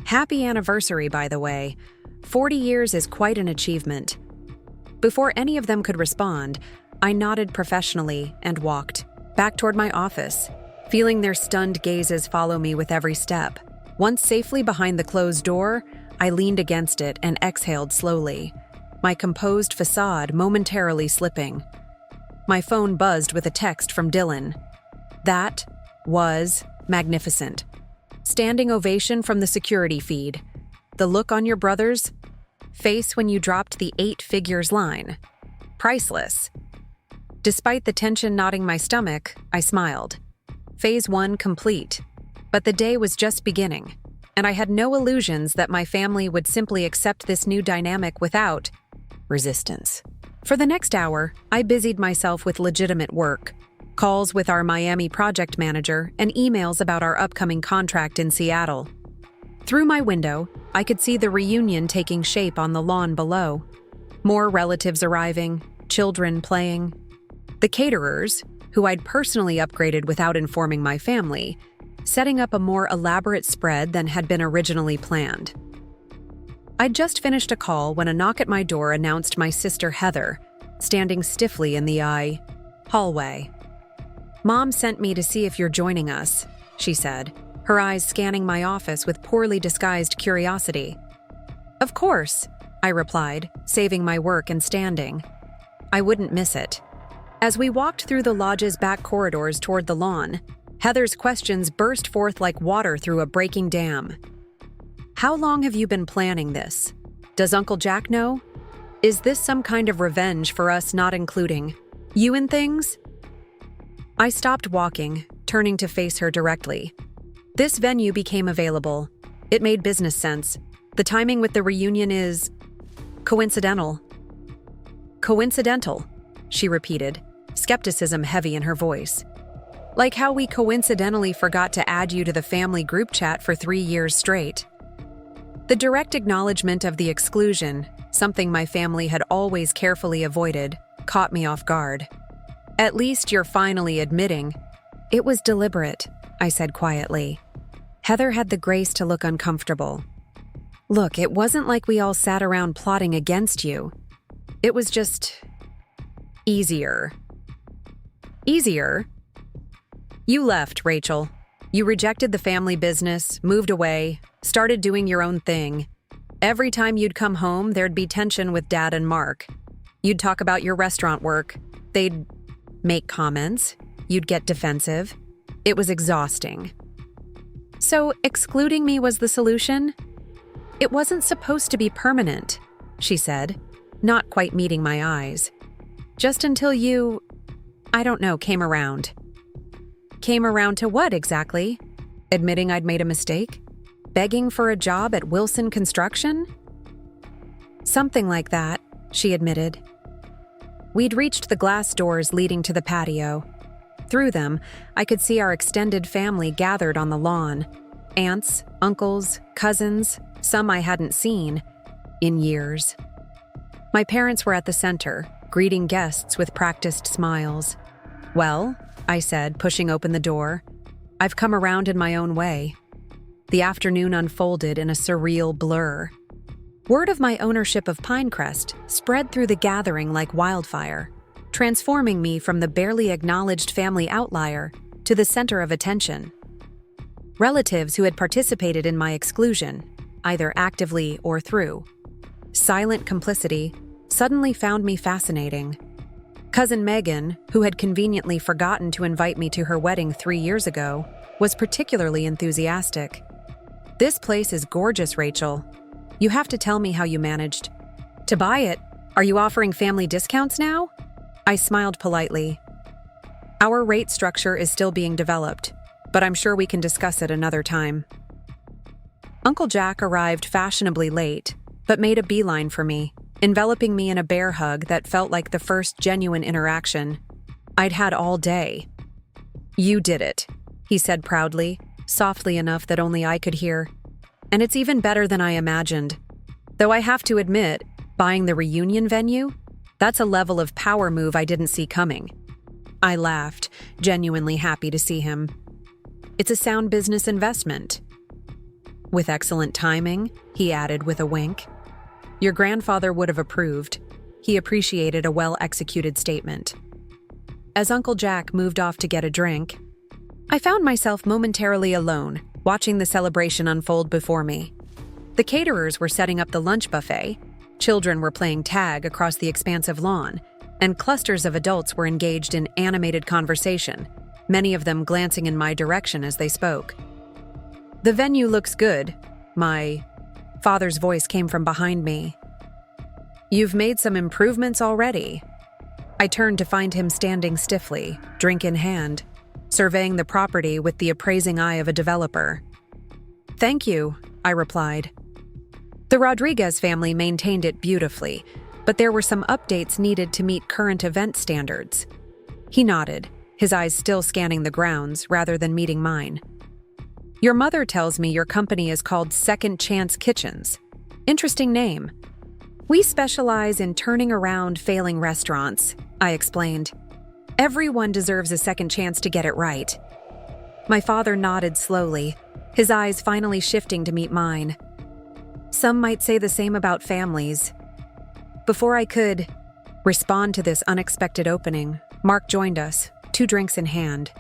"Happy anniversary, by the way. 40 years is quite an achievement." Before any of them could respond, I nodded professionally and walked back toward my office, feeling their stunned gazes follow me with every step. Once safely behind the closed door, I leaned against it and exhaled slowly, my composed facade momentarily slipping. My phone buzzed with a text from Dylan. That was magnificent. Standing ovation from the security feed. The look on your brother's face when you dropped the 8 figures line. Priceless. Despite the tension knotting my stomach, I smiled. Phase 1 complete. But the day was just beginning, and I had no illusions that my family would simply accept this new dynamic without resistance. For the next hour, I busied myself with legitimate work, calls with our Miami project manager, and emails about our upcoming contract in Seattle. Through my window, I could see the reunion taking shape on the lawn below. More relatives arriving, children playing. The caterers, who I'd personally upgraded without informing my family, setting up a more elaborate spread than had been originally planned. I'd just finished a call when a knock at my door announced my sister Heather, standing stiffly in the hallway. "Mom sent me to see if you're joining us," she said, her eyes scanning my office with poorly disguised curiosity. "Of course," I replied, saving my work and standing. I wouldn't miss it. As we walked through the lodge's back corridors toward the lawn, Heather's questions burst forth like water through a breaking dam. "How long have you been planning this? Does Uncle Jack know? Is this some kind of revenge for us not including you in things?" I stopped walking, turning to face her directly. This venue became available. It made business sense. The timing with the reunion is coincidental. Coincidental, she repeated, skepticism heavy in her voice. Like how we coincidentally forgot to add you to the family group chat for 3 years straight. The direct acknowledgement of the exclusion, something my family had always carefully avoided, caught me off guard. "At least you're finally admitting." "It was deliberate," I said quietly. Heather had the grace to look uncomfortable. "Look, it wasn't like we all sat around plotting against you. It was just easier." "Easier?" "You left, Rachel. You rejected the family business, moved away, started doing your own thing. Every time you'd come home, there'd be tension with Dad and Mark. You'd talk about your restaurant work. They'd make comments. You'd get defensive. It was exhausting." "So, excluding me was the solution?" "It wasn't supposed to be permanent," she said, not quite meeting my eyes. "Just until you, I don't know, came around." "Came around to what exactly? Admitting I'd made a mistake? Begging for a job at Wilson Construction?" "Something like that," she admitted. We'd reached the glass doors leading to the patio. Through them, I could see our extended family gathered on the lawn. Aunts, uncles, cousins, some I hadn't seen in years. My parents were at the center, greeting guests with practiced smiles. "Well," I said, pushing open the door, "I've come around in my own way." The afternoon unfolded in a surreal blur. Word of my ownership of Pinecrest spread through the gathering like wildfire, transforming me from the barely acknowledged family outlier to the center of attention. Relatives who had participated in my exclusion, either actively or through silent complicity, suddenly found me fascinating. Cousin Megan, who had conveniently forgotten to invite me to her wedding 3 years ago, was particularly enthusiastic. "This place is gorgeous, Rachel. You have to tell me how you managed to buy it. Are you offering family discounts now?" I smiled politely. "Our rate structure is still being developed, but I'm sure we can discuss it another time." Uncle Jack arrived fashionably late, but made a beeline for me, enveloping me in a bear hug that felt like the first genuine interaction I'd had all day. "You did it," he said proudly, softly enough that only I could hear. "And it's even better than I imagined. Though I have to admit, buying the reunion venue? That's a level of power move I didn't see coming." I laughed, genuinely happy to see him. "It's a sound business investment." "With excellent timing," he added with a wink. "Your grandfather would have approved." He appreciated a well-executed statement. As Uncle Jack moved off to get a drink, I found myself momentarily alone, watching the celebration unfold before me. The caterers were setting up the lunch buffet, children were playing tag across the expansive lawn, and clusters of adults were engaged in animated conversation, many of them glancing in my direction as they spoke. "The venue looks good," my father's voice came from behind me. "You've made some improvements already." I turned to find him standing stiffly, drink in hand, surveying the property with the appraising eye of a developer. "Thank you," I replied. The Rodriguez family maintained it beautifully, but there were some updates needed to meet current event standards. He nodded, his eyes still scanning the grounds rather than meeting mine. Your mother tells me your company is called Second Chance Kitchens. Interesting name. We specialize in turning around failing restaurants, I explained. Everyone deserves a second chance to get it right. My father nodded slowly, his eyes finally shifting to meet mine. Some might say the same about families. Before I could respond to this unexpected opening, Mark joined us, 2 drinks in hand.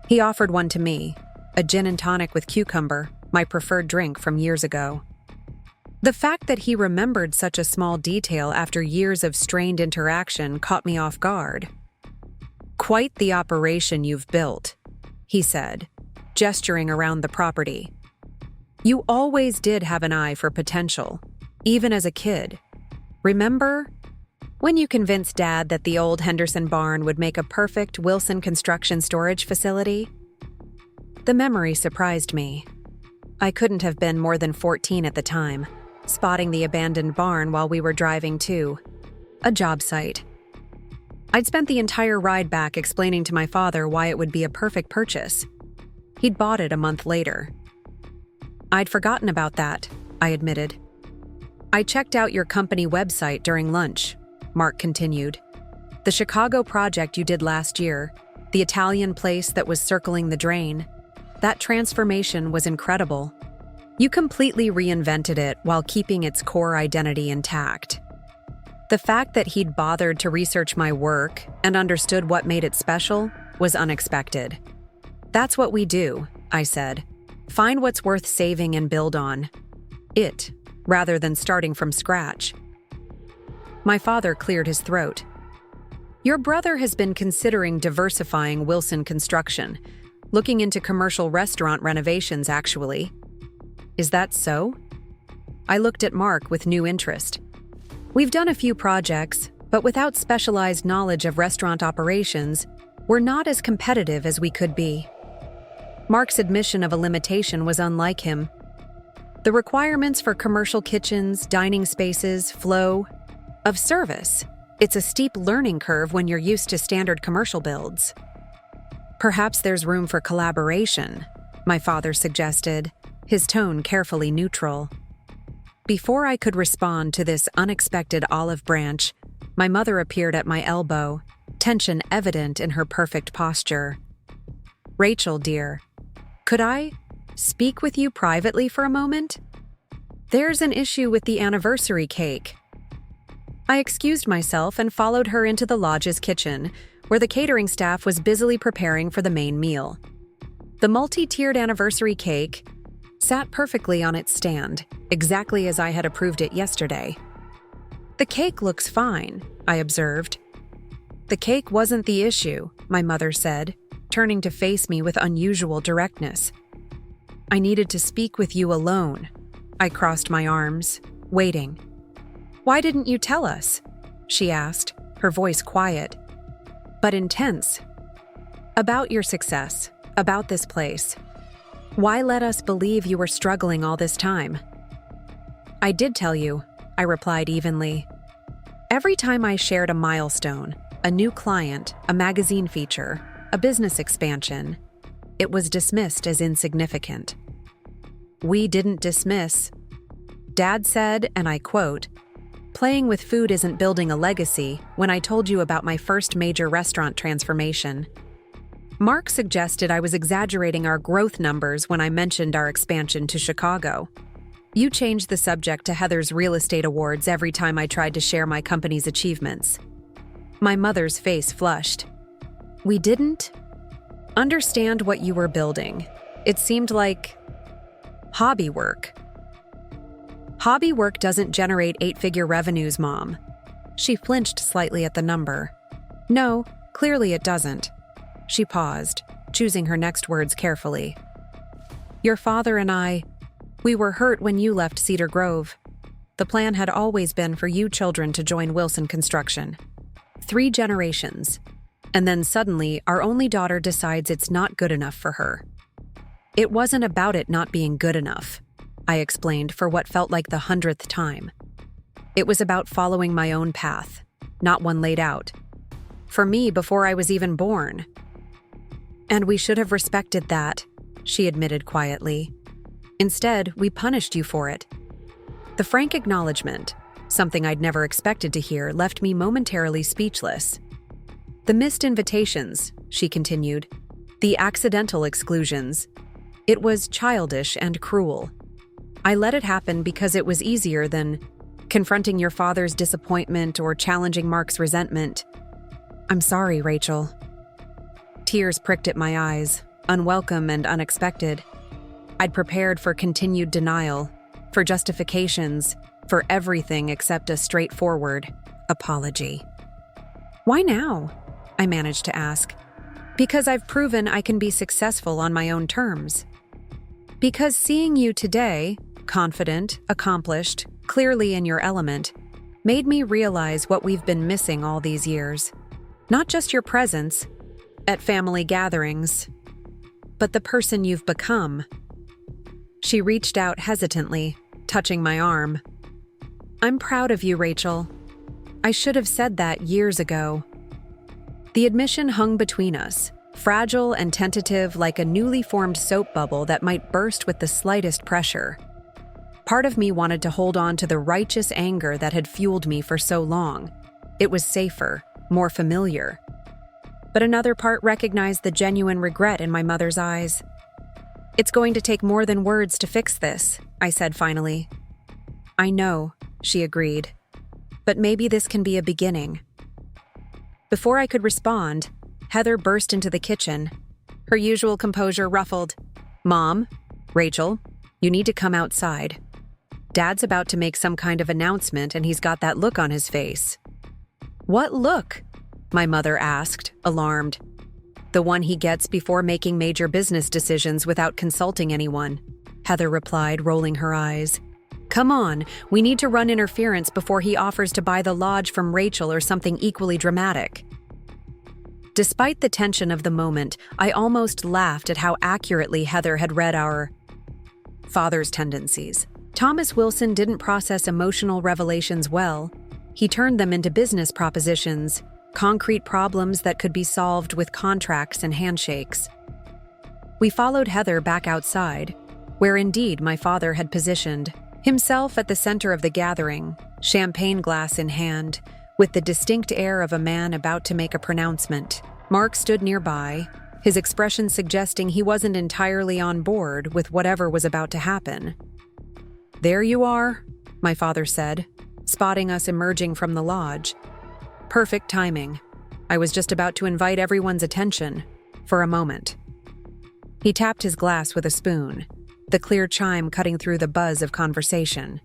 He offered one to me, a gin and tonic with cucumber, my preferred drink from years ago. The fact that he remembered such a small detail after years of strained interaction caught me off guard. Quite the operation you've built, he said, gesturing around the property. You always did have an eye for potential, even as a kid. Remember when you convinced Dad that the old Henderson barn would make a perfect Wilson construction storage facility? The memory surprised me. I couldn't have been more than 14 at the time, spotting the abandoned barn while we were driving to a job site. I'd spent the entire ride back explaining to my father why it would be a perfect purchase. He'd bought it a month later. I'd forgotten about that, I admitted. I checked out your company website during lunch, Mark continued. The Chicago project you did last year, the Italian place that was circling the drain, that transformation was incredible. You completely reinvented it while keeping its core identity intact. The fact that he'd bothered to research my work and understood what made it special was unexpected. That's what we do, I said. Find what's worth saving and build on it, rather than starting from scratch. My father cleared his throat. Your brother has been considering diversifying Wilson Construction, looking into commercial restaurant renovations, actually. Is that so? I looked at Mark with new interest. We've done a few projects, but without specialized knowledge of restaurant operations, we're not as competitive as we could be. Mark's admission of a limitation was unlike him. The requirements for commercial kitchens, dining spaces, flow of service. It's a steep learning curve when you're used to standard commercial builds. Perhaps there's room for collaboration, my father suggested, his tone carefully neutral. Before I could respond to this unexpected olive branch, my mother appeared at my elbow, tension evident in her perfect posture. Rachel, dear, could I speak with you privately for a moment? There's an issue with the anniversary cake. I excused myself and followed her into the lodge's kitchen, where the catering staff was busily preparing for the main meal. The multi-tiered anniversary cake sat perfectly on its stand, exactly as I had approved it yesterday. The cake looks fine, I observed. The cake wasn't the issue, my mother said, turning to face me with unusual directness. I needed to speak with you alone. I crossed my arms, waiting. Why didn't you tell us? She asked, her voice quiet, but intense. About your success, about this place. Why let us believe you were struggling all this time? I did tell you, I replied evenly. Every time I shared a milestone, a new client, a magazine feature, a business expansion, it was dismissed as insignificant. We didn't dismiss. Dad said, and I quote, "Playing with food isn't building a legacy," when I told you about my first major restaurant transformation. Mark suggested I was exaggerating our growth numbers when I mentioned our expansion to Chicago. You changed the subject to Heather's real estate awards every time I tried to share my company's achievements. My mother's face flushed. We didn't understand what you were building. It seemed like hobby work. Hobby work doesn't generate 8-figure revenues, Mom. She flinched slightly at the number. No, clearly it doesn't. She paused, choosing her next words carefully. Your father and I, we were hurt when you left Cedar Grove. The plan had always been for you children to join Wilson Construction. 3 generations. And then suddenly, our only daughter decides it's not good enough for her. It wasn't about it not being good enough, I explained for what felt like the 100th time. It was about following my own path, not one laid out. For me, before I was even born. And we should have respected that, she admitted quietly. Instead, we punished you for it. The frank acknowledgement, something I'd never expected to hear, left me momentarily speechless. The missed invitations, she continued, the accidental exclusions. It was childish and cruel. I let it happen because it was easier than confronting your father's disappointment or challenging Mark's resentment. I'm sorry, Rachel. Tears pricked at my eyes, unwelcome and unexpected. I'd prepared for continued denial, for justifications, for everything except a straightforward apology. Why now? I managed to ask. Because I've proven I can be successful on my own terms. Because seeing you today, confident, accomplished, clearly in your element, made me realize what we've been missing all these years. Not just your presence at family gatherings, but the person you've become. She reached out hesitantly, touching my arm. I'm proud of you, Rachel. I should have said that years ago. The admission hung between us, fragile and tentative like a newly formed soap bubble that might burst with the slightest pressure. Part of me wanted to hold on to the righteous anger that had fueled me for so long. It was safer, more familiar. But another part recognized the genuine regret in my mother's eyes. It's going to take more than words to fix this, I said finally. I know, she agreed. But maybe this can be a beginning. Before I could respond, Heather burst into the kitchen, her usual composure ruffled. Mom, Rachel, you need to come outside. Dad's about to make some kind of announcement and he's got that look on his face. What look? My mother asked, alarmed. The one he gets before making major business decisions without consulting anyone, Heather replied, rolling her eyes. Come on, we need to run interference before he offers to buy the lodge from Rachel or something equally dramatic. Despite the tension of the moment, I almost laughed at how accurately Heather had read our father's tendencies. Thomas Wilson didn't process emotional revelations well. He turned them into business propositions, concrete problems that could be solved with contracts and handshakes. We followed Heather back outside, where indeed my father had positioned himself at the center of the gathering, champagne glass in hand, with the distinct air of a man about to make a pronouncement. Mark stood nearby, his expression suggesting he wasn't entirely on board with whatever was about to happen. There you are, my father said, spotting us emerging from the lodge. Perfect timing. I was just about to invite everyone's attention, for a moment. He tapped his glass with a spoon, the clear chime cutting through the buzz of conversation.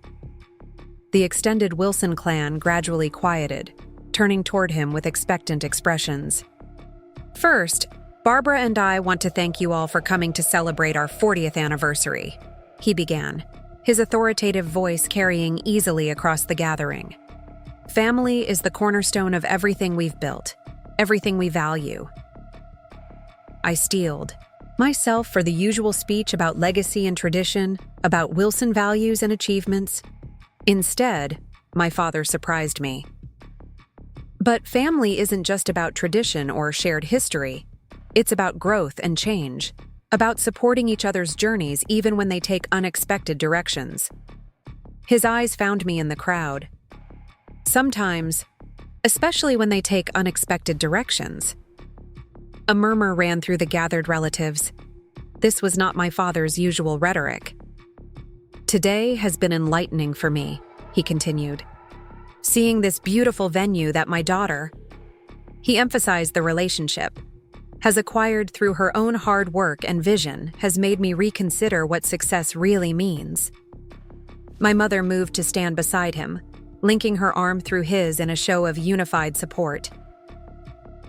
The extended Wilson clan gradually quieted, turning toward him with expectant expressions. First, Barbara and I want to thank you all for coming to celebrate our 40th anniversary, he began, his authoritative voice carrying easily across the gathering. Family is the cornerstone of everything we've built, everything we value. I steeled myself for the usual speech about legacy and tradition, about Wilson values and achievements. Instead, my father surprised me. But family isn't just about tradition or shared history. It's about growth and change, about supporting each other's journeys even when they take unexpected directions. His eyes found me in the crowd. Sometimes, especially when they take unexpected directions. A murmur ran through the gathered relatives. This was not my father's usual rhetoric. Today has been enlightening for me, he continued. Seeing this beautiful venue that my daughter, he emphasized the relationship, has acquired through her own hard work and vision has made me reconsider what success really means. My mother moved to stand beside him, linking her arm through his in a show of unified support.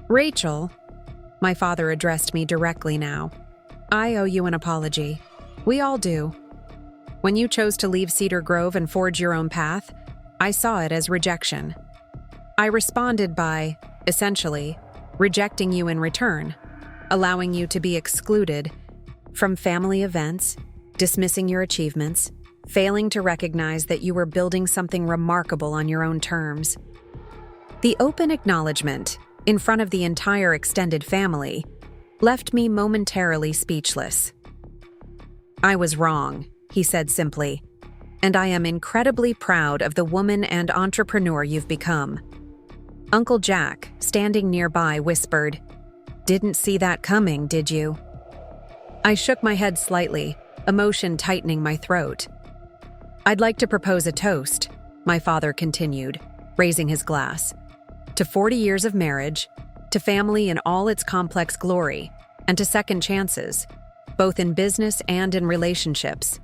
Rachel, my father addressed me directly now. I owe you an apology. We all do. When you chose to leave Cedar Grove and forge your own path, I saw it as rejection. I responded by, essentially, rejecting you in return, allowing you to be excluded from family events, dismissing your achievements, failing to recognize that you were building something remarkable on your own terms. The open acknowledgement, in front of the entire extended family, left me momentarily speechless. "I was wrong," he said simply, "and I am incredibly proud of the woman and entrepreneur you've become." Uncle Jack, standing nearby, whispered, "Didn't see that coming, did you?" I shook my head slightly, emotion tightening my throat. "I'd like to propose a toast," my father continued, raising his glass, "to 40 years of marriage, to family in all its complex glory, and to second chances, both in business and in relationships."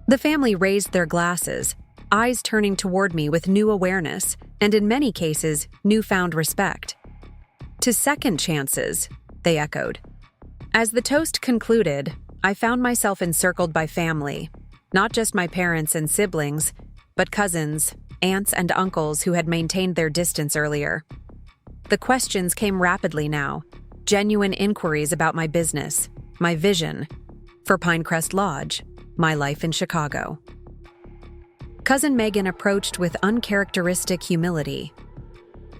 The family raised their glasses, eyes turning toward me with new awareness and, in many cases, newfound respect. "To second chances," they echoed. As the toast concluded, I found myself encircled by family, not just my parents and siblings, but cousins, aunts, and uncles who had maintained their distance earlier. The questions came rapidly now, genuine inquiries about my business, my vision for Pinecrest Lodge, my life in Chicago. Cousin Megan approached with uncharacteristic humility.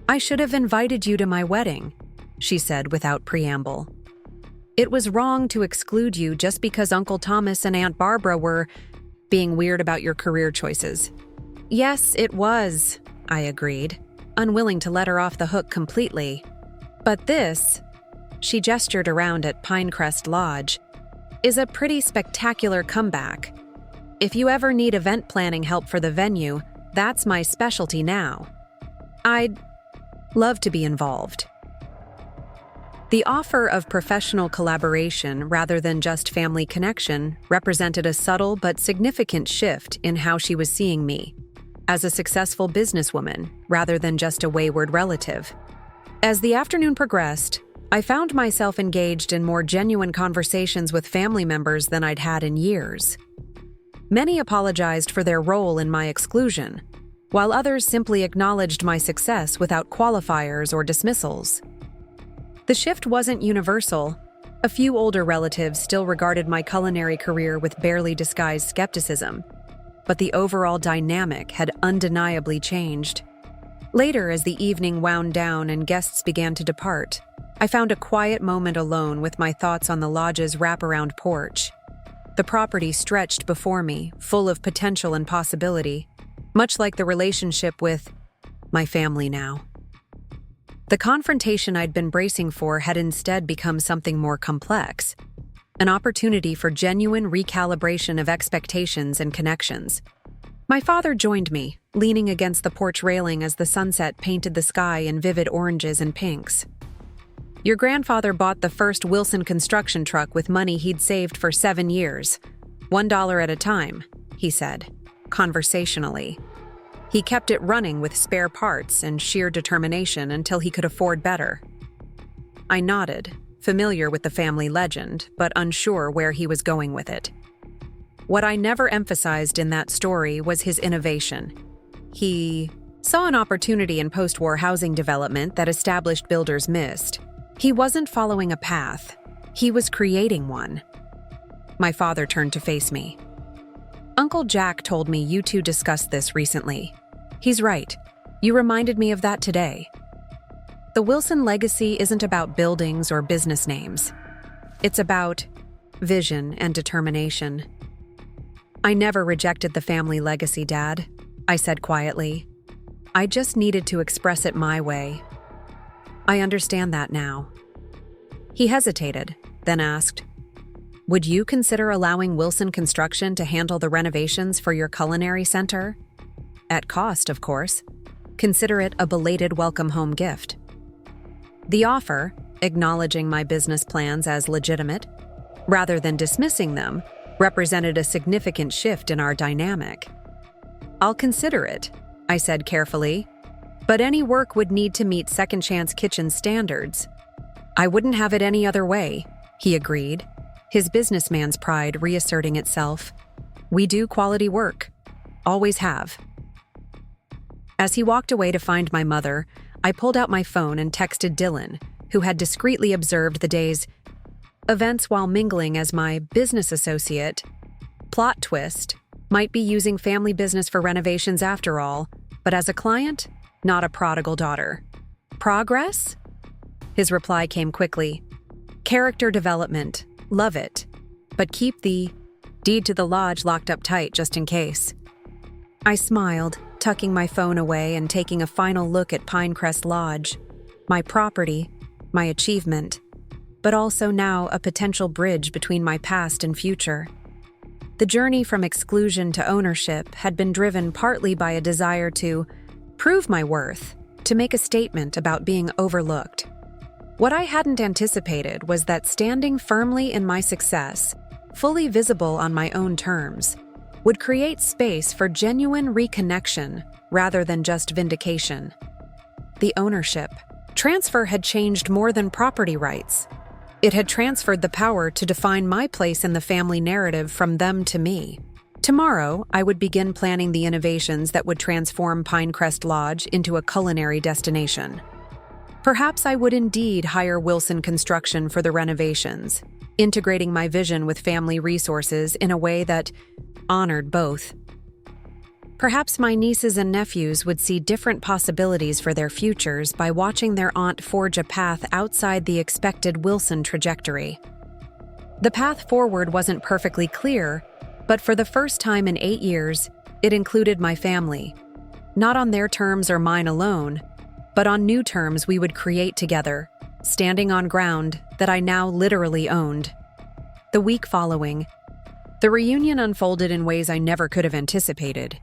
"I should have invited you to my wedding," she said without preamble. "It was wrong to exclude you just because Uncle Thomas and Aunt Barbara were being weird about your career choices." "Yes, it was," I agreed, unwilling to let her off the hook completely. "But this," she gestured around at Pinecrest Lodge, "is a pretty spectacular comeback. If you ever need event planning help for the venue, that's my specialty now. I'd love to be involved." The offer of professional collaboration rather than just family connection represented a subtle but significant shift in how she was seeing me, as a successful businesswoman rather than just a wayward relative. As the afternoon progressed, I found myself engaged in more genuine conversations with family members than I'd had in years. Many apologized for their role in my exclusion, while others simply acknowledged my success without qualifiers or dismissals. The shift wasn't universal. A few older relatives still regarded my culinary career with barely disguised skepticism, but the overall dynamic had undeniably changed. Later, as the evening wound down and guests began to depart, I found a quiet moment alone with my thoughts on the lodge's wraparound porch. The property stretched before me, full of potential and possibility, much like the relationship with my family now. The confrontation I'd been bracing for had instead become something more complex, an opportunity for genuine recalibration of expectations and connections. My father joined me, leaning against the porch railing as the sunset painted the sky in vivid oranges and pinks. "Your grandfather bought the first Wilson construction truck with money he'd saved for 7 years, $1 at a time," he said, conversationally. "He kept it running with spare parts and sheer determination until he could afford better." I nodded, familiar with the family legend, but unsure where he was going with it. What I never emphasized in that story was his innovation. He saw an opportunity in post-war housing development that established builders missed. He wasn't following a path. He was creating one. My father turned to face me. "Uncle Jack told me you two discussed this recently. He's right. You reminded me of that today. The Wilson legacy isn't about buildings or business names. It's about vision and determination." "I never rejected the family legacy, Dad," I said quietly. "I just needed to express it my way." "I understand that now." He hesitated, then asked, "Would you consider allowing Wilson Construction to handle the renovations for your culinary center? At cost, of course. Consider it a belated welcome home gift." The offer, acknowledging my business plans as legitimate, rather than dismissing them, represented a significant shift in our dynamic. "I'll consider it," I said carefully, "but any work would need to meet Second Chance Kitchen standards." "I wouldn't have it any other way," he agreed, his businessman's pride reasserting itself. "We do quality work. Always have." As he walked away to find my mother, I pulled out my phone and texted Dylan, who had discreetly observed the day's events while mingling as my business associate. Plot twist, Might be using family business for renovations after all, but as a client, not a prodigal daughter. Progress? His reply came quickly. Character development. Love it. But keep the deed to the lodge locked up tight just in case. I smiled, tucking my phone away and taking a final look at Pinecrest Lodge. My property, my achievement, but also now a potential bridge between my past and future. The journey from exclusion to ownership had been driven partly by a desire to prove my worth, to make a statement about being overlooked. What I hadn't anticipated was that standing firmly in my success, fully visible on my own terms, would create space for genuine reconnection rather than just vindication. The ownership transfer had changed more than property rights. It had transferred the power to define my place in the family narrative from them to me. Tomorrow, I would begin planning the innovations that would transform Pinecrest Lodge into a culinary destination. Perhaps I would indeed hire Wilson Construction for the renovations, integrating my vision with family resources in a way that honored both. Perhaps my nieces and nephews would see different possibilities for their futures by watching their aunt forge a path outside the expected Wilson trajectory. The path forward wasn't perfectly clear, but for the first time in 8 years, it included my family. Not on their terms or mine alone, but on new terms we would create together, standing on ground that I now literally owned. The week following, the reunion unfolded in ways I never could have anticipated.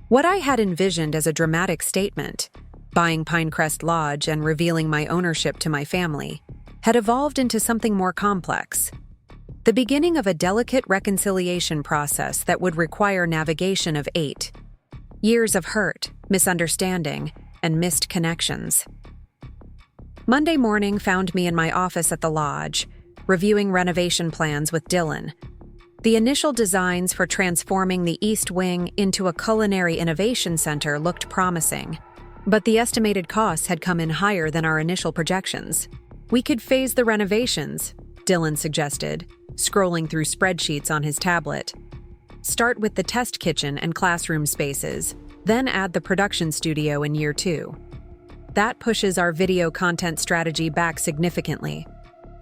What I had envisioned as a dramatic statement, buying Pinecrest Lodge and revealing my ownership to my family, had evolved into something more complex. The beginning of a delicate reconciliation process that would require navigation of 8 years of hurt, misunderstanding, and missed connections. Monday morning found me in my office at the lodge, reviewing renovation plans with Dylan. The initial designs for transforming the East Wing into a culinary innovation center looked promising, but the estimated costs had come in higher than our initial projections. We could phase the renovations, Dylan suggested, scrolling through spreadsheets on his tablet. Start with the test kitchen and classroom spaces, then add the production studio in year 2. That pushes our video content strategy back significantly,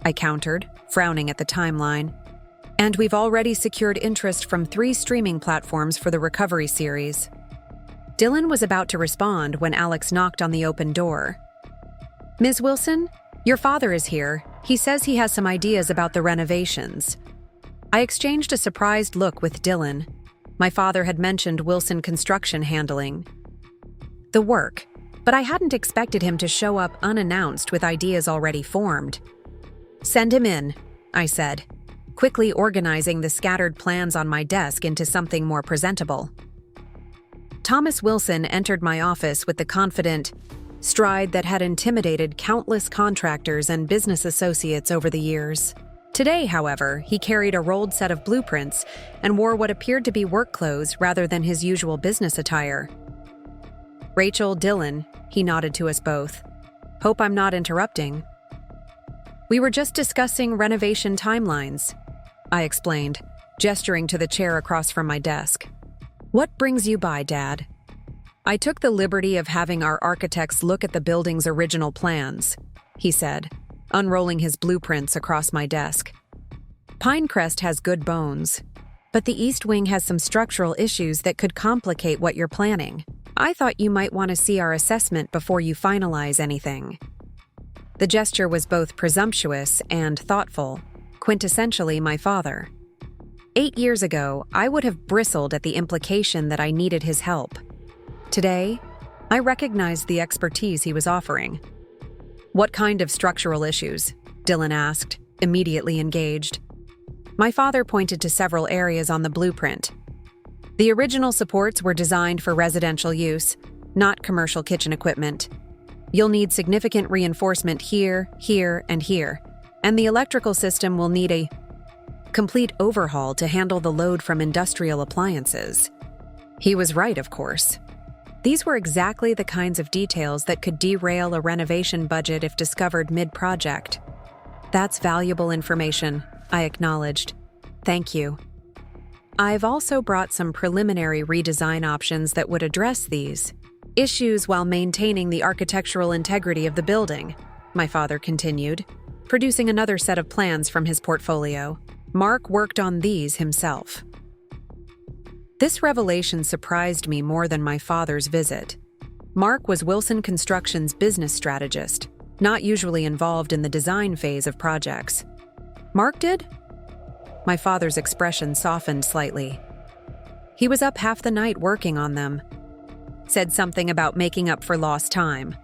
I countered, frowning at the timeline. And we've already secured interest from 3 streaming platforms for the recovery series. Dylan was about to respond when Alex knocked on the open door. Ms. Wilson, your father is here. He says he has some ideas about the renovations. I exchanged a surprised look with Dylan. My father had mentioned Wilson Construction handling the work, but I hadn't expected him to show up unannounced with ideas already formed. Send him in, I said, quickly organizing the scattered plans on my desk into something more presentable. Thomas Wilson entered my office with the confident stride that had intimidated countless contractors and business associates over the years. Today, however, he carried a rolled set of blueprints and wore what appeared to be work clothes rather than his usual business attire. Rachel, Dylan, he nodded to us both. Hope I'm not interrupting. We were just discussing renovation timelines, I explained, gesturing to the chair across from my desk. What brings you by, Dad? I took the liberty of having our architects look at the building's original plans, he said, unrolling his blueprints across my desk. Pinecrest has good bones, but the East Wing has some structural issues that could complicate what you're planning. I thought you might want to see our assessment before you finalize anything. The gesture was both presumptuous and thoughtful, quintessentially my father. 8 years ago, I would have bristled at the implication that I needed his help. Today, I recognized the expertise he was offering. What kind of structural issues? Dylan asked, immediately engaged. My father pointed to several areas on the blueprint. The original supports were designed for residential use, not commercial kitchen equipment. You'll need significant reinforcement here, here, and here, and the electrical system will need a complete overhaul to handle the load from industrial appliances. He was right, of course. These were exactly the kinds of details that could derail a renovation budget if discovered mid-project. That's valuable information, I acknowledged. Thank you. I've also brought some preliminary redesign options that would address these issues while maintaining the architectural integrity of the building, my father continued, producing another set of plans from his portfolio. Mark worked on these himself. This revelation surprised me more than my father's visit. Mark was Wilson Construction's business strategist, not usually involved in the design phase of projects. Mark did? My father's expression softened slightly. He was up half the night working on them. Said something about making up for lost time.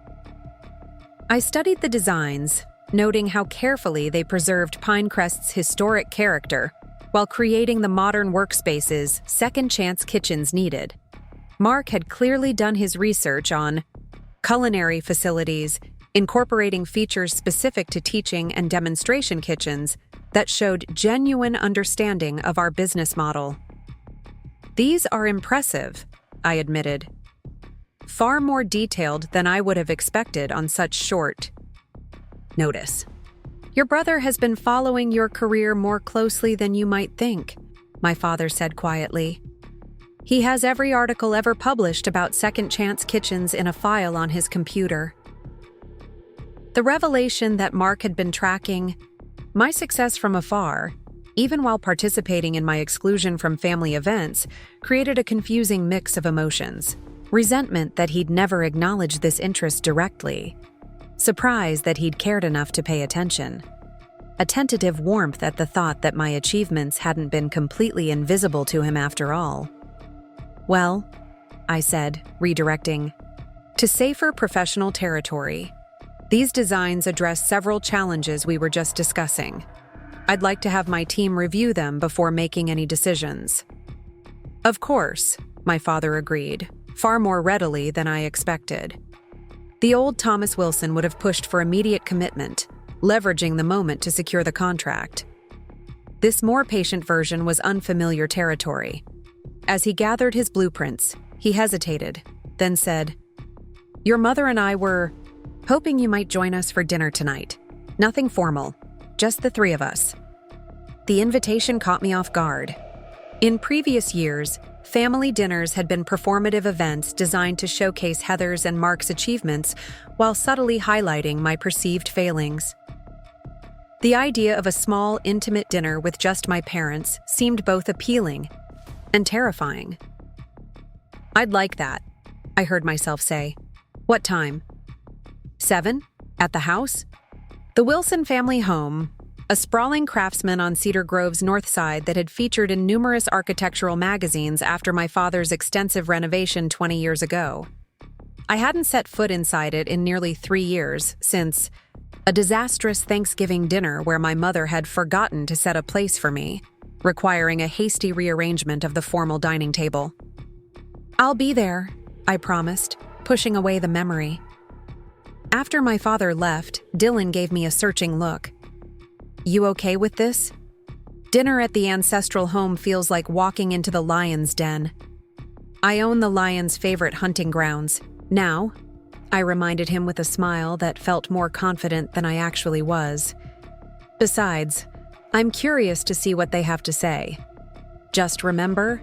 I studied the designs, noting how carefully they preserved Pinecrest's historic character while creating the modern workspaces second-chance kitchens needed. Mark had clearly done his research on culinary facilities, incorporating features specific to teaching and demonstration kitchens that showed genuine understanding of our business model. These are impressive, I admitted. Far more detailed than I would have expected on such short notice. Your brother has been following your career more closely than you might think, my father said quietly. He has every article ever published about second-chance kitchens in a file on his computer. The revelation that Mark had been tracking my success from afar, even while participating in my exclusion from family events, created a confusing mix of emotions. Resentment that he'd never acknowledged this interest directly. Surprise that he'd cared enough to pay attention. A tentative warmth at the thought that my achievements hadn't been completely invisible to him after all. Well, I said, redirecting, to safer professional territory. These designs address several challenges we were just discussing. I'd like to have my team review them before making any decisions. Of course, my father agreed, far more readily than I expected. The old Thomas Wilson would have pushed for immediate commitment, leveraging the moment to secure the contract. This more patient version was unfamiliar territory. As he gathered his blueprints, he hesitated, then said, "Your mother and I were hoping you might join us for dinner tonight. Nothing formal, just the three of us." The invitation caught me off guard. In previous years, family dinners had been performative events designed to showcase Heather's and Mark's achievements while subtly highlighting my perceived failings. The idea of a small, intimate dinner with just my parents seemed both appealing and terrifying. "I'd like that," I heard myself say. "What time?" 7? At the house? The Wilson family home, a sprawling craftsman on Cedar Grove's north side that had featured in numerous architectural magazines after my father's extensive renovation 20 years ago. I hadn't set foot inside it in nearly 3 years, since a disastrous Thanksgiving dinner where my mother had forgotten to set a place for me, requiring a hasty rearrangement of the formal dining table. "I'll be there," I promised, pushing away the memory. After my father left, Dylan gave me a searching look. "You okay with this? Dinner at the ancestral home feels like walking into the lion's den. I own the lion's favorite hunting grounds. Now," I reminded him with a smile that felt more confident than I actually was. "Besides, I'm curious to see what they have to say. Just remember,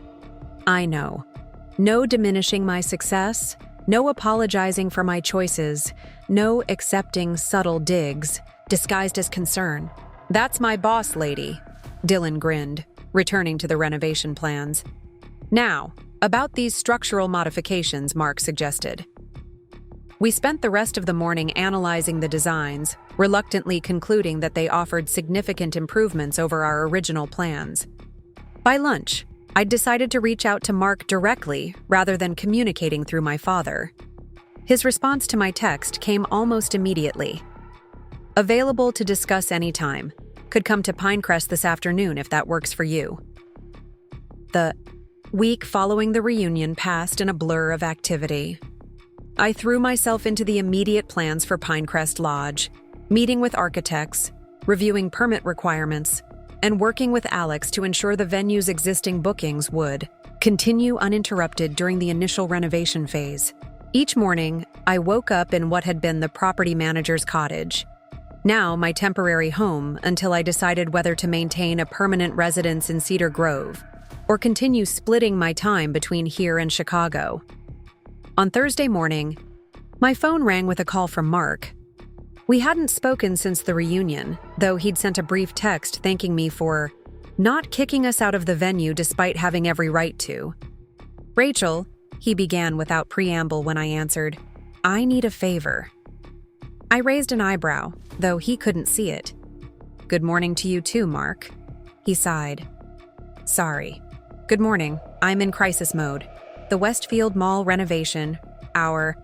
I know. No diminishing my success, no apologizing for my choices, no accepting subtle digs, disguised as concern. That's my boss, lady," Dylan grinned, returning to the renovation plans. "Now, about these structural modifications Mark suggested." We spent the rest of the morning analyzing the designs, reluctantly concluding that they offered significant improvements over our original plans. By lunch, I'd decided to reach out to Mark directly rather than communicating through my father. His response to my text came almost immediately. "Available to discuss anytime. Could come to Pinecrest this afternoon if that works for you." The week following the reunion passed in a blur of activity. I threw myself into the immediate plans for Pinecrest Lodge, meeting with architects, reviewing permit requirements, and working with Alex to ensure the venue's existing bookings would continue uninterrupted during the initial renovation phase. Each morning, I woke up in what had been the property manager's cottage, now my temporary home until I decided whether to maintain a permanent residence in Cedar Grove. or continue splitting my time between here and Chicago. On Thursday morning, my phone rang with a call from Mark. We hadn't spoken since the reunion, though he'd sent a brief text thanking me for not kicking us out of the venue despite having every right to. "Rachel," he began without preamble when I answered, "I need a favor." I raised an eyebrow, though he couldn't see it. "Good morning to you too, Mark." He sighed. "Sorry. Good morning. I'm in crisis mode. The Westfield Mall renovation, our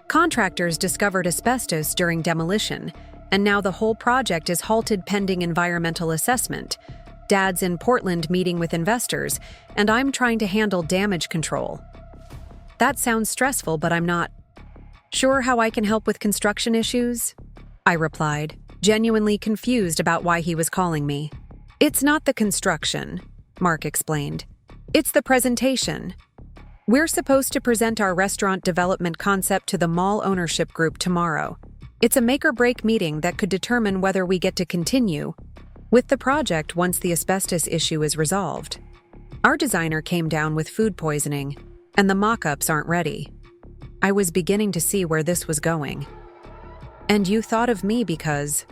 contractors discovered asbestos during demolition, and now the whole project is halted pending environmental assessment. Dad's in Portland meeting with investors, and I'm trying to handle damage control." "That sounds stressful, but I'm not sure how I can help with construction issues," I replied, genuinely confused about why he was calling me. "It's not the construction," Mark explained. "It's the presentation. We're supposed to present our restaurant development concept to the mall ownership group tomorrow. It's a make-or-break meeting that could determine whether we get to continue with the project once the asbestos issue is resolved. Our designer came down with food poisoning, and the mock-ups aren't ready." I was beginning to see where this was going. "And you thought of me because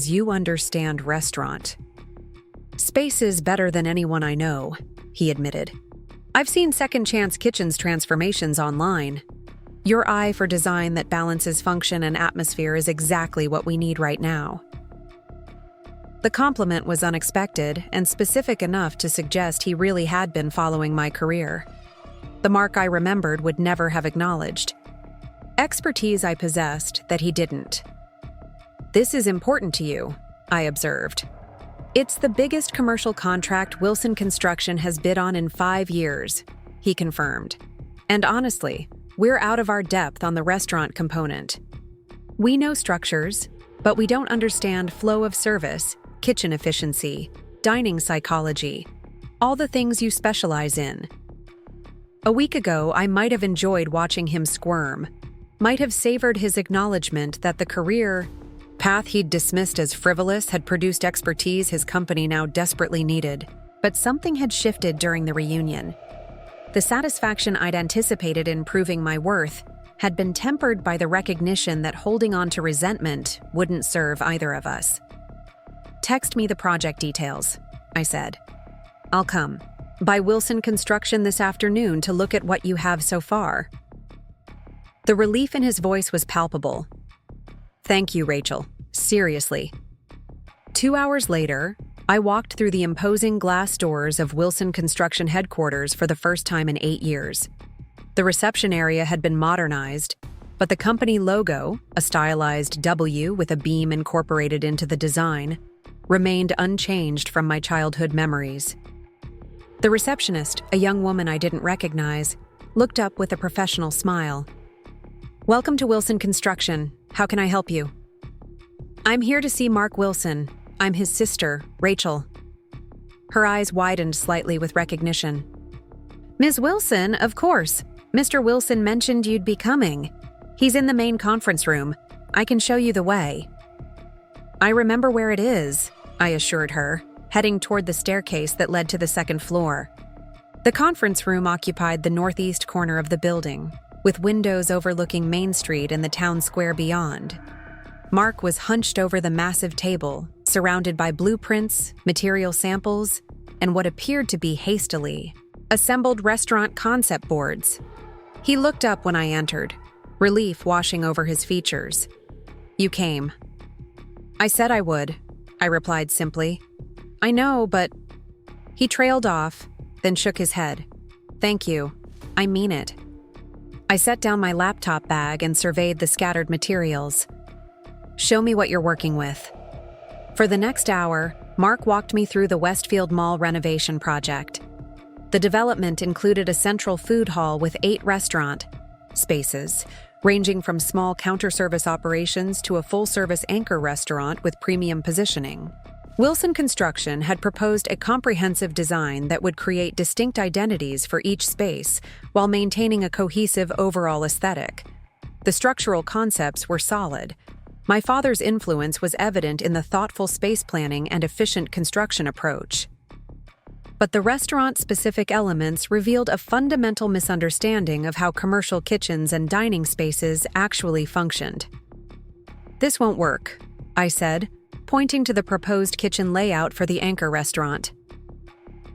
you understand restaurant spaces better than anyone I know," he admitted. "I've seen Second Chance Kitchen's transformations online. Your eye for design that balances function and atmosphere is exactly what we need right now." The compliment was unexpected and specific enough to suggest he really had been following my career. The Mark I remembered would never have acknowledged. Expertise I possessed that he didn't. "This is important to you," I observed. "It's the biggest commercial contract Wilson Construction has bid on in 5 years, he confirmed. "And honestly, we're out of our depth on the restaurant component. We know structures, but we don't understand flow of service, kitchen efficiency, dining psychology, all the things you specialize in." A week ago, I might have enjoyed watching him squirm, might have savored his acknowledgement that the career path he'd dismissed as frivolous had produced expertise his company now desperately needed. But something had shifted during the reunion. The satisfaction I'd anticipated in proving my worth had been tempered by the recognition that holding on to resentment wouldn't serve either of us. "Text me the project details," I said. "I'll come by Wilson Construction this afternoon to look at what you have so far." The relief in his voice was palpable. "Thank you, Rachel. Seriously." 2 hours later, I walked through the imposing glass doors of Wilson Construction headquarters for the first time in 8 years. The reception area had been modernized, but the company logo, a stylized W with a beam incorporated into the design, remained unchanged from my childhood memories. The receptionist, a young woman I didn't recognize, looked up with a professional smile. "Welcome to Wilson Construction. How can I help you?" "I'm here to see Mark Wilson. I'm his sister, Rachel." Her eyes widened slightly with recognition. "Ms. Wilson, of course. Mr. Wilson mentioned you'd be coming. He's in the main conference room. I can show you the way." "I remember where it is," I assured her, heading toward the staircase that led to the second floor. The conference room occupied the northeast corner of the building, with windows overlooking Main Street and the town square beyond. Mark was hunched over the massive table, surrounded by blueprints, material samples, and what appeared to be hastily assembled restaurant concept boards. He looked up when I entered, relief washing over his features. "You came." "I said I would," I replied simply. "I know, but—" He trailed off, then shook his head. "Thank you. I mean it." I set down my laptop bag and surveyed the scattered materials. "Show me what you're working with." For the next hour, Mark walked me through the Westfield Mall renovation project. The development included a central food hall with 8 restaurant spaces, ranging from small counter-service operations to a full-service anchor restaurant with premium positioning. Wilson Construction had proposed a comprehensive design that would create distinct identities for each space while maintaining a cohesive overall aesthetic. The structural concepts were solid. My father's influence was evident in the thoughtful space planning and efficient construction approach. But the restaurant-specific elements revealed a fundamental misunderstanding of how commercial kitchens and dining spaces actually functioned. "This won't work," I said, pointing to the proposed kitchen layout for the anchor restaurant.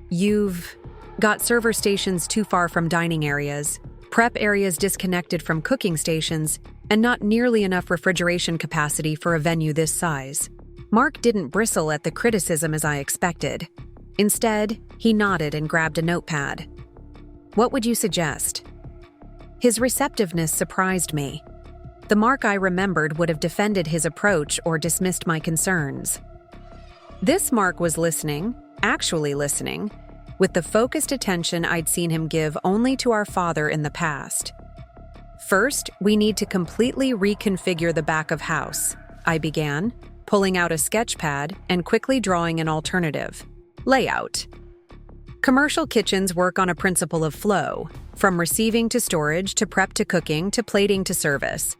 "You've got server stations too far from dining areas, prep areas disconnected from cooking stations, and not nearly enough refrigeration capacity for a venue this size." Mark didn't bristle at the criticism as I expected. Instead, he nodded and grabbed a notepad. "What would you suggest?" His receptiveness surprised me. The Mark I remembered would have defended his approach or dismissed my concerns. This Mark was listening, actually listening, with the focused attention I'd seen him give only to our father in the past. "First, we need to completely reconfigure the back of house," I began, pulling out a sketch pad and quickly drawing an alternative. Layout. Commercial kitchens work on a principle of flow, from receiving to storage to prep to cooking to plating to service.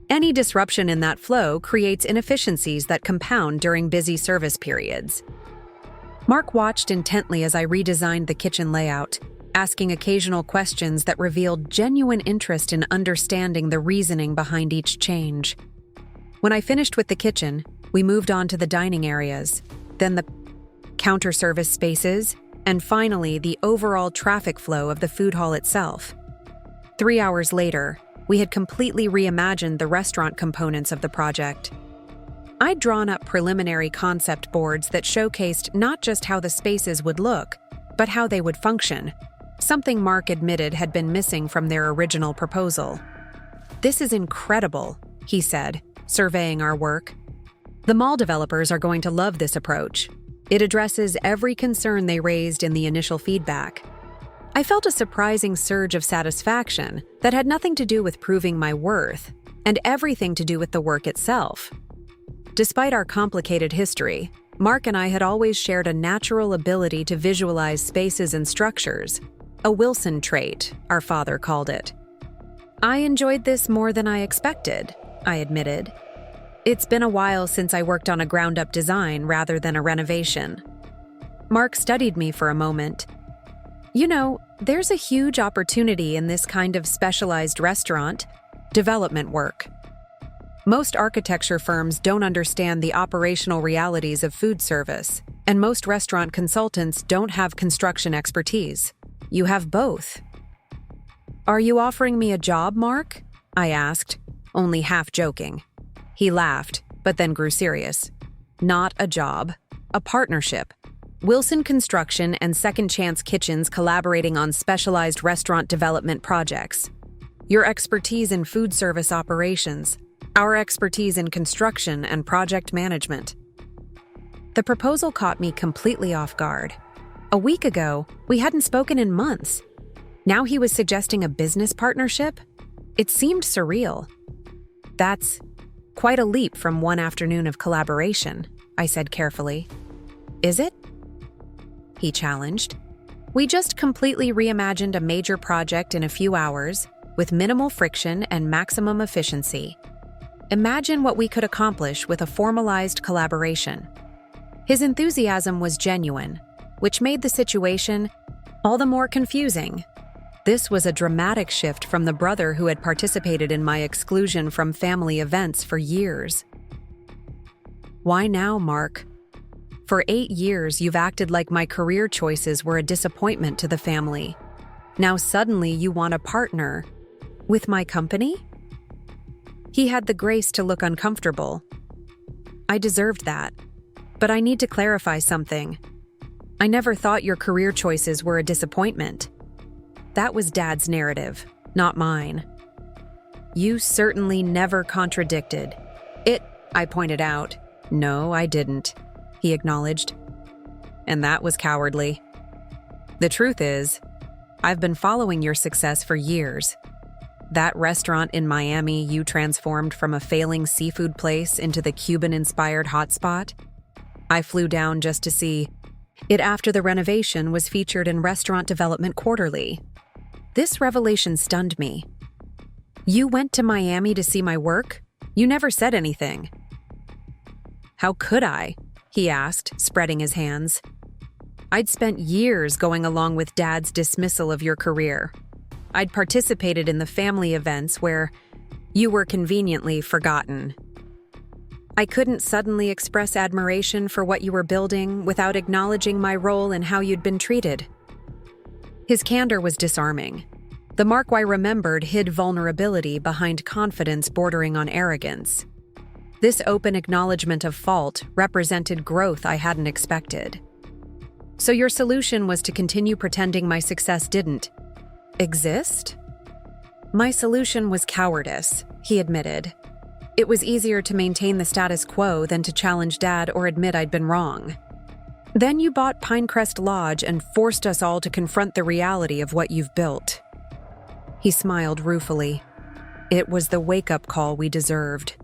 Any disruption in that flow creates inefficiencies that compound during busy service periods. Mark watched intently as I redesigned the kitchen layout, asking occasional questions that revealed genuine interest in understanding the reasoning behind each change. When I finished with the kitchen, we moved on to the dining areas, then the counter service spaces, and finally the overall traffic flow of the food hall itself. 3 hours later, we had completely reimagined the restaurant components of the project. I'd drawn up preliminary concept boards that showcased not just how the spaces would look, but how they would function, something Mark admitted had been missing from their original proposal. "This is incredible," he said, surveying our work. "The mall developers are going to love this approach. It addresses every concern they raised in the initial feedback." I felt a surprising surge of satisfaction that had nothing to do with proving my worth and everything to do with the work itself. Despite our complicated history, Mark and I had always shared a natural ability to visualize spaces and structures, a Wilson trait, our father called it. "I enjoyed this more than I expected," I admitted. "It's been a while since I worked on a ground-up design rather than a renovation." Mark studied me for a moment. "You know, there's a huge opportunity in this kind of specialized restaurant development work. Most architecture firms don't understand the operational realities of food service, and most restaurant consultants don't have construction expertise. You have both." "Are you offering me a job, Mark?" I asked, only half joking. He laughed, but then grew serious. "Not a job, a partnership. Wilson Construction and Second Chance Kitchens collaborating on specialized restaurant development projects. Your expertise in food service operations, our expertise in construction and project management." The proposal caught me completely off guard. A week ago, we hadn't spoken in months. Now he was suggesting a business partnership? It seemed surreal. "That's quite a leap from one afternoon of collaboration," I said carefully. "Is it?" he challenged. "We just completely reimagined a major project in a few hours, with minimal friction and maximum efficiency. Imagine what we could accomplish with a formalized collaboration." His enthusiasm was genuine, which made the situation all the more confusing. This was a dramatic shift from the brother who had participated in my exclusion from family events for years. "Why now, Mark? For 8 years, you've acted like my career choices were a disappointment to the family. Now suddenly you want a partner with my company?" He had the grace to look uncomfortable. "I deserved that. But I need to clarify something. I never thought your career choices were a disappointment. That was Dad's narrative, not mine." "You certainly never contradicted it," I pointed out. "No, I didn't," he acknowledged. "And that was cowardly. The truth is, I've been following your success for years. That restaurant in Miami you transformed from a failing seafood place into the Cuban-inspired hotspot? I flew down just to see it after the renovation was featured in Restaurant Development Quarterly. This revelation stunned me. You went to Miami to see my work? You never said anything." "How could I?" he asked, spreading his hands. I'd spent years going along with Dad's dismissal of your career. I'd participated in the family events where you were conveniently forgotten. I couldn't suddenly express admiration for what you were building without acknowledging my role in how you'd been treated. His candor was disarming. The Mark I remembered hid vulnerability behind confidence bordering on arrogance. This open acknowledgement of fault represented growth I hadn't expected. So your solution was to continue pretending my success didn't exist? My solution was cowardice, he admitted. It was easier to maintain the status quo than to challenge Dad or admit I'd been wrong. Then you bought Pinecrest Lodge and forced us all to confront the reality of what you've built. He smiled ruefully. It was the wake-up call we deserved.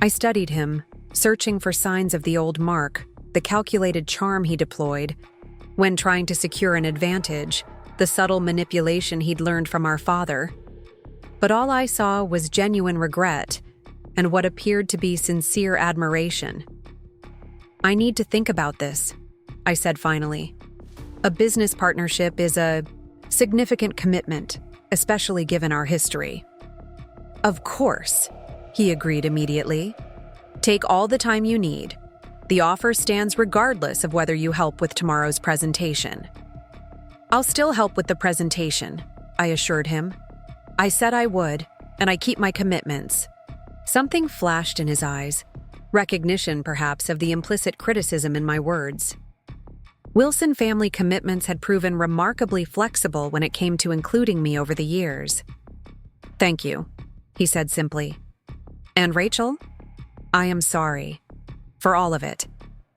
I studied him, searching for signs of the old Mark, the calculated charm he deployed. When trying to secure an advantage, the subtle manipulation he'd learned from our father. But all I saw was genuine regret and what appeared to be sincere admiration. I need to think about this, I said finally. A business partnership is a significant commitment, especially given our history. Of course, he agreed immediately. Take all the time you need. The offer stands regardless of whether you help with tomorrow's presentation. I'll still help with the presentation, I assured him. I said I would, and I keep my commitments. Something flashed in his eyes, recognition perhaps of the implicit criticism in my words. Wilson family commitments had proven remarkably flexible when it came to including me over the years. Thank you, he said simply. And Rachel? I am sorry. For all of it.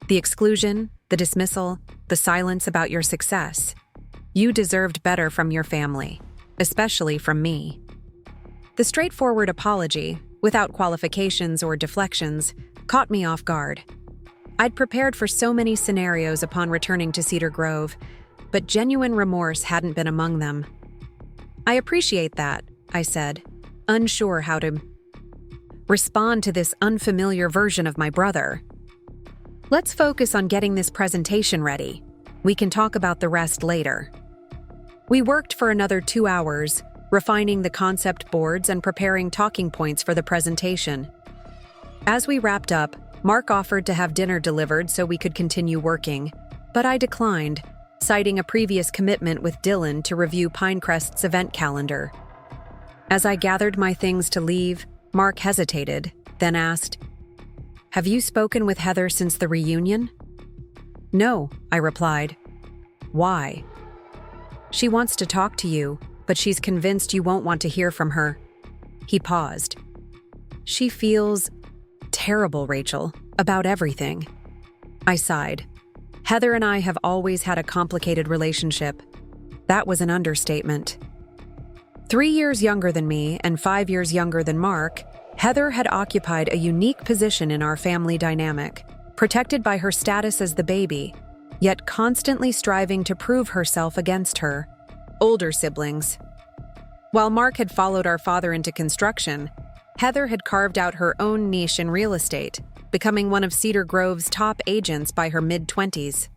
The exclusion, the dismissal, the silence about your success. You deserved better from your family, especially from me. The straightforward apology, without qualifications or deflections, caught me off guard. I'd prepared for so many scenarios upon returning to Cedar Grove, but genuine remorse hadn't been among them. I appreciate that, I said, unsure how to respond to this unfamiliar version of my brother. Let's focus on getting this presentation ready. We can talk about the rest later. We worked for another 2 hours, refining the concept boards and preparing talking points for the presentation. As we wrapped up, Mark offered to have dinner delivered so we could continue working, but I declined, citing a previous commitment with Dylan to review Pinecrest's event calendar. As I gathered my things to leave, Mark hesitated, then asked, "Have you spoken with Heather since the reunion?" "No," I replied. "Why?" "She wants to talk to you, but she's convinced you won't want to hear from her." He paused. "She feels terrible, Rachel, about everything." I sighed. Heather and I have always had a complicated relationship. That was an understatement. 3 years younger than me and 5 years younger than Mark, Heather had occupied a unique position in our family dynamic, protected by her status as the baby, yet constantly striving to prove herself against her older siblings. While Mark had followed our father into construction, Heather had carved out her own niche in real estate, becoming one of Cedar Grove's top agents by her mid-20s.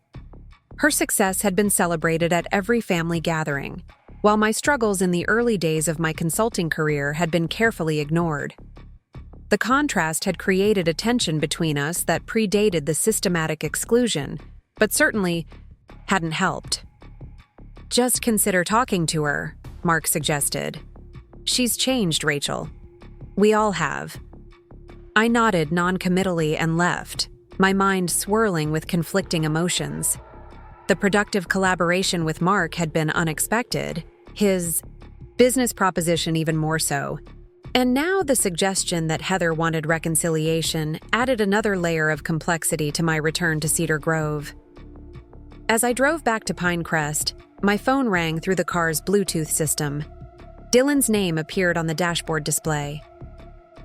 Her success had been celebrated at every family gathering, while my struggles in the early days of my consulting career had been carefully ignored. The contrast had created a tension between us that predated the systematic exclusion, but certainly hadn't helped. "Just consider talking to her," Mark suggested. "She's changed, Rachel. We all have." I nodded non-committally and left, my mind swirling with conflicting emotions. The productive collaboration with Mark had been unexpected, his business proposition even more so. And now the suggestion that Heather wanted reconciliation added another layer of complexity to my return to Cedar Grove. As I drove back to Pinecrest, my phone rang through the car's Bluetooth system. Dylan's name appeared on the dashboard display.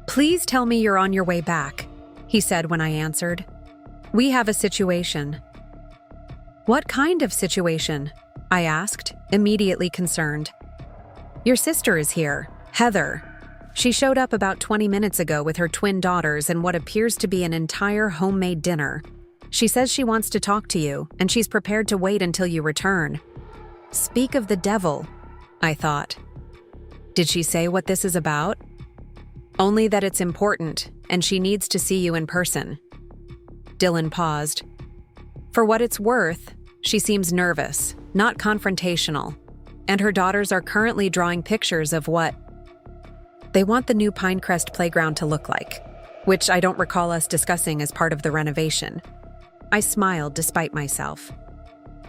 "Please tell me you're on your way back," he said when I answered. "We have a situation." "What kind of situation?" I asked, immediately concerned. "Your sister is here, Heather. She showed up about 20 minutes ago with her twin daughters and what appears to be an entire homemade dinner. She says she wants to talk to you, and she's prepared to wait until you return. Speak of the devil, I thought. Did she say what this is about? Only that it's important, and she needs to see you in person. Dylan paused. For what it's worth, she seems nervous, not confrontational, and her daughters are currently drawing pictures of what they want the new Pinecrest playground to look like, which I don't recall us discussing as part of the renovation. I smiled despite myself.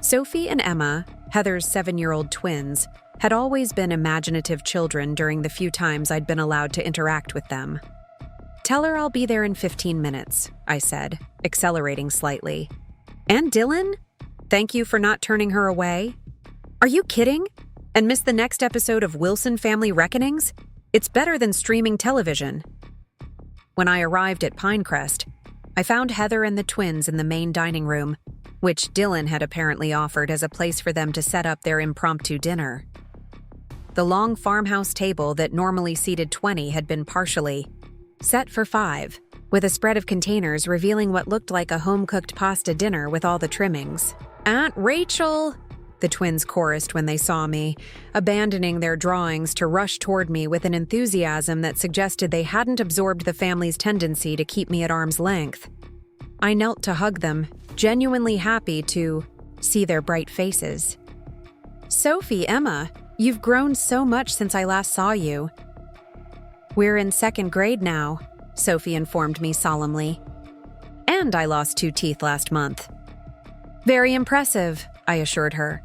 Sophie and Emma, Heather's 7-year-old twins, had always been imaginative children during the few times I'd been allowed to interact with them. Tell her I'll be there in 15 minutes, I said, accelerating slightly. And Dylan? Thank you for not turning her away. Are you kidding? And miss the next episode of Wilson Family Reckonings? It's better than streaming television. When I arrived at Pinecrest, I found Heather and the twins in the main dining room, which Dylan had apparently offered as a place for them to set up their impromptu dinner. The long farmhouse table that normally seated 20 had been partially set for 5, with a spread of containers revealing what looked like a home-cooked pasta dinner with all the trimmings. Aunt Rachel! The twins chorused when they saw me, abandoning their drawings to rush toward me with an enthusiasm that suggested they hadn't absorbed the family's tendency to keep me at arm's length. I knelt to hug them, genuinely happy to see their bright faces. Sophie, Emma, you've grown so much since I last saw you. We're in 2nd grade now, Sophie informed me solemnly. And I lost 2 teeth last month. Very impressive, I assured her.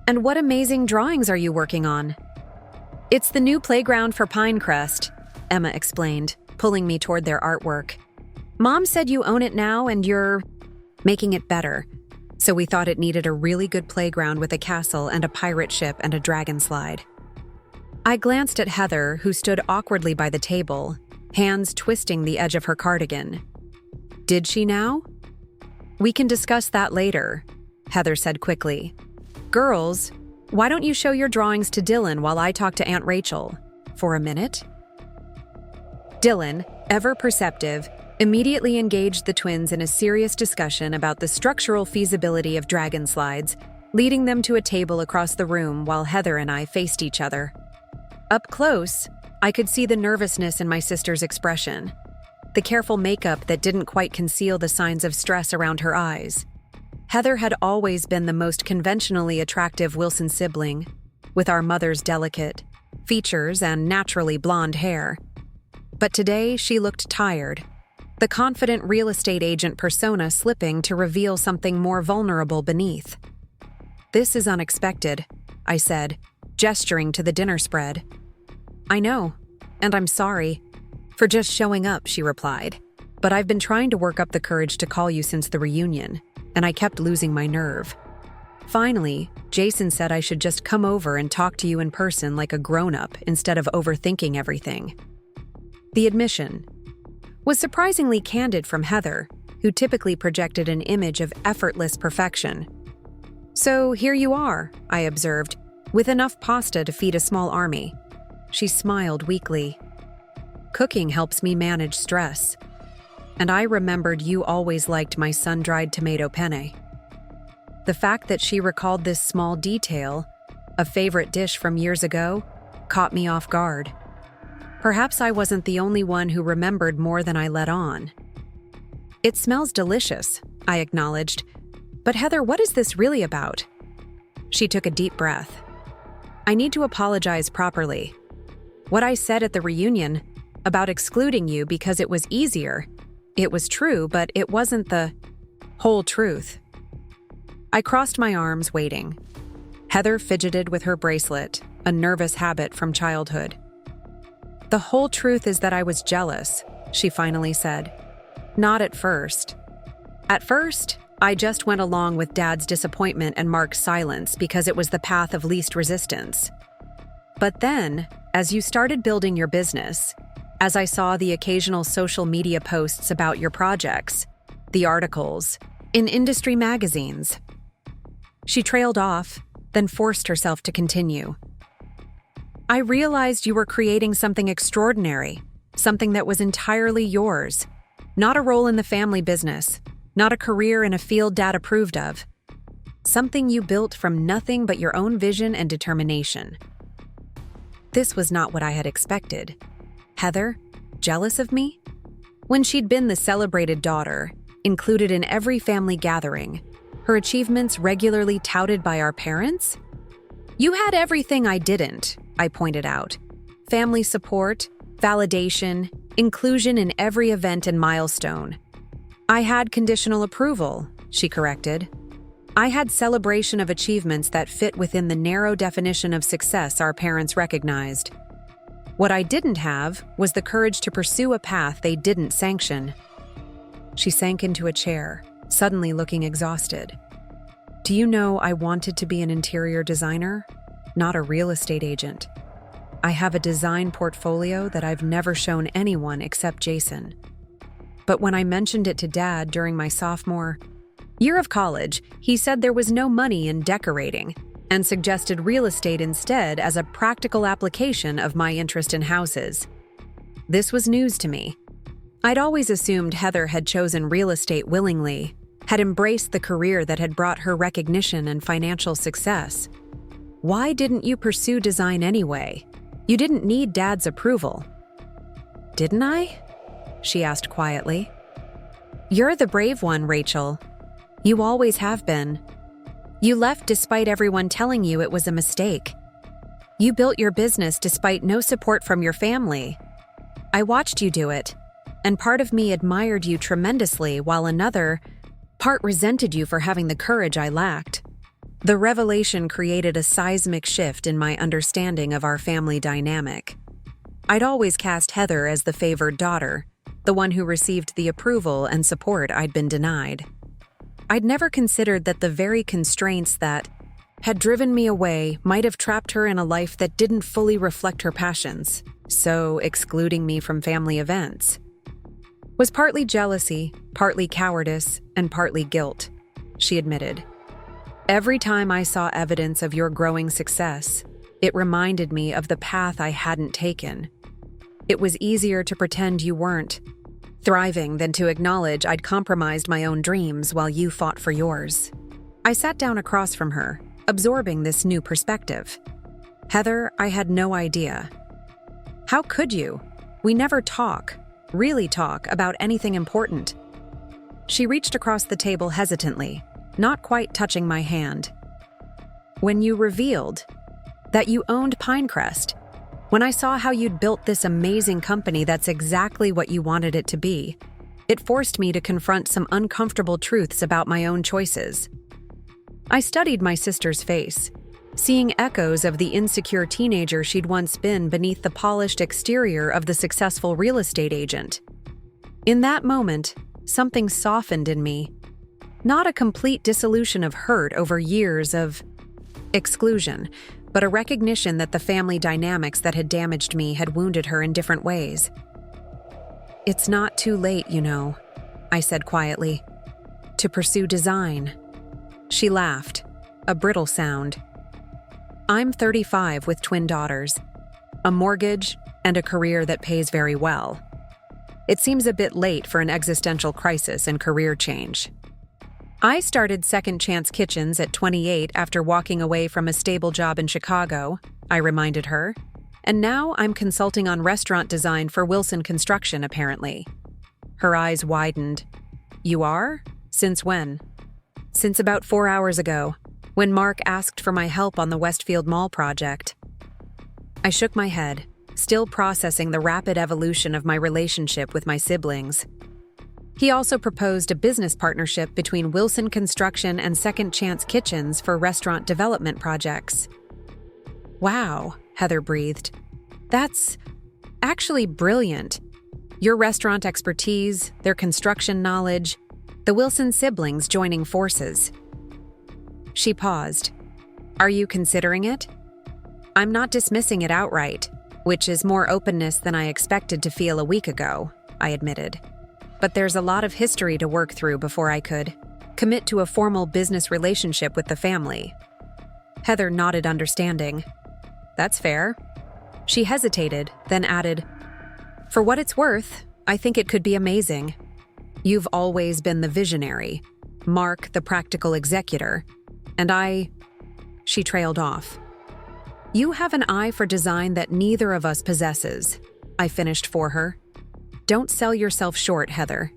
And what amazing drawings are you working on? It's the new playground for Pinecrest, Emma explained, pulling me toward their artwork. Mom said you own it now and you're making it better. So we thought it needed a really good playground with a castle and a pirate ship and a dragon slide. I glanced at Heather, who stood awkwardly by the table, hands twisting the edge of her cardigan. Did she now? We can discuss that later, Heather said quickly. Girls, why don't you show your drawings to Dylan while I talk to Aunt Rachel? For a minute? Dylan, ever perceptive, immediately engaged the twins in a serious discussion about the structural feasibility of dragon slides, leading them to a table across the room while Heather and I faced each other. Up close, I could see the nervousness in my sister's expression, the careful makeup that didn't quite conceal the signs of stress around her eyes. Heather had always been the most conventionally attractive Wilson sibling, with our mother's delicate features and naturally blonde hair. But today she looked tired, the confident real estate agent persona slipping to reveal something more vulnerable beneath. This is unexpected, I said, gesturing to the dinner spread. I know, and I'm sorry. For just showing up, she replied. But I've been trying to work up the courage to call you since the reunion, and I kept losing my nerve. Finally, Jason said I should just come over and talk to you in person like a grown-up instead of overthinking everything. The admission was surprisingly candid from Heather, who typically projected an image of effortless perfection. So here you are, I observed, with enough pasta to feed a small army. She smiled weakly. Cooking helps me manage stress. And I remembered you always liked my sun-dried tomato penne. The fact that she recalled this small detail, a favorite dish from years ago, caught me off guard. Perhaps I wasn't the only one who remembered more than I let on. It smells delicious, I acknowledged. But Heather, what is this really about? She took a deep breath. I need to apologize properly. What I said at the reunion about excluding you because it was easier, it was true, but it wasn't the whole truth. I crossed my arms, waiting. Heather fidgeted with her bracelet, a nervous habit from childhood. The whole truth is that I was jealous, she finally said. Not at first. At first, I just went along with Dad's disappointment and Mark's silence because it was the path of least resistance. But then, as you started building your business, as I saw the occasional social media posts about your projects, the articles, in industry magazines. She trailed off, then forced herself to continue. I realized you were creating something extraordinary, something that was entirely yours, not a role in the family business. not a career in a field Dad approved of. Something you built from nothing but your own vision and determination. This was not what I had expected. Heather, jealous of me? When she'd been the celebrated daughter, included in every family gathering, her achievements regularly touted by our parents? You had everything I didn't, I pointed out. Family support, validation, inclusion in every event and milestone. I had conditional approval, she corrected. I had celebration of achievements that fit within the narrow definition of success our parents recognized. What I didn't have was the courage to pursue a path they didn't sanction. She sank into a chair, suddenly looking exhausted. Do you know I wanted to be an interior designer, not a real estate agent? I have a design portfolio that I've never shown anyone except Jason. But when I mentioned it to Dad during my sophomore year of college, he said there was no money in decorating and suggested real estate instead as a practical application of my interest in houses. This was news to me. I'd always assumed Heather had chosen real estate willingly, had embraced the career that had brought her recognition and financial success. Why didn't you pursue design anyway? You didn't need Dad's approval. Didn't I? She asked quietly. You're the brave one, Rachel. You always have been. You left despite everyone telling you it was a mistake. You built your business despite no support from your family. I watched you do it, and part of me admired you tremendously while another part resented you for having the courage I lacked. The revelation created a seismic shift in my understanding of our family dynamic. I'd always cast Heather as the favored daughter, the one who received the approval and support I'd been denied. I'd never considered that the very constraints that had driven me away might have trapped her in a life that didn't fully reflect her passions, so excluding me from family events was partly jealousy, partly cowardice, and partly guilt, she admitted. Every time I saw evidence of your growing success, it reminded me of the path I hadn't taken. It was easier to pretend you weren't thriving than to acknowledge I'd compromised my own dreams while you fought for yours. I sat down across from her, absorbing this new perspective. Heather, I had no idea. How could you? We never really talk about anything important. She reached across the table hesitantly, not quite touching my hand. When you revealed that you owned Pinecrest, when I saw how you'd built this amazing company that's exactly what you wanted it to be, it forced me to confront some uncomfortable truths about my own choices. I studied my sister's face, seeing echoes of the insecure teenager she'd once been beneath the polished exterior of the successful real estate agent. In that moment, something softened in me. Not a complete dissolution of hurt over years of exclusion, but a recognition that the family dynamics that had damaged me had wounded her in different ways. It's not too late, you know, I said quietly, to pursue design. She laughed, a brittle sound. I'm 35 with twin daughters, a mortgage, and a career that pays very well. It seems a bit late for an existential crisis and career change. I started Second Chance Kitchens at 28 after walking away from a stable job in Chicago, I reminded her, and now I'm consulting on restaurant design for Wilson Construction, apparently. Her eyes widened. You are? Since when? Since about 4 hours ago, when Mark asked for my help on the Westfield Mall project. I shook my head, still processing the rapid evolution of my relationship with my siblings. He also proposed a business partnership between Wilson Construction and Second Chance Kitchens for restaurant development projects. Wow, Heather breathed. That's actually brilliant. Your restaurant expertise, their construction knowledge, the Wilson siblings joining forces. She paused. Are you considering it? I'm not dismissing it outright, which is more openness than I expected to feel a week ago, I admitted. But there's a lot of history to work through before I could commit to a formal business relationship with the family. Heather nodded understanding. That's fair. She hesitated, then added, For what it's worth, I think it could be amazing. You've always been the visionary, Mark the practical executor, and She trailed off. You have an eye for design that neither of us possesses, I finished for her. Don't sell yourself short, Heather.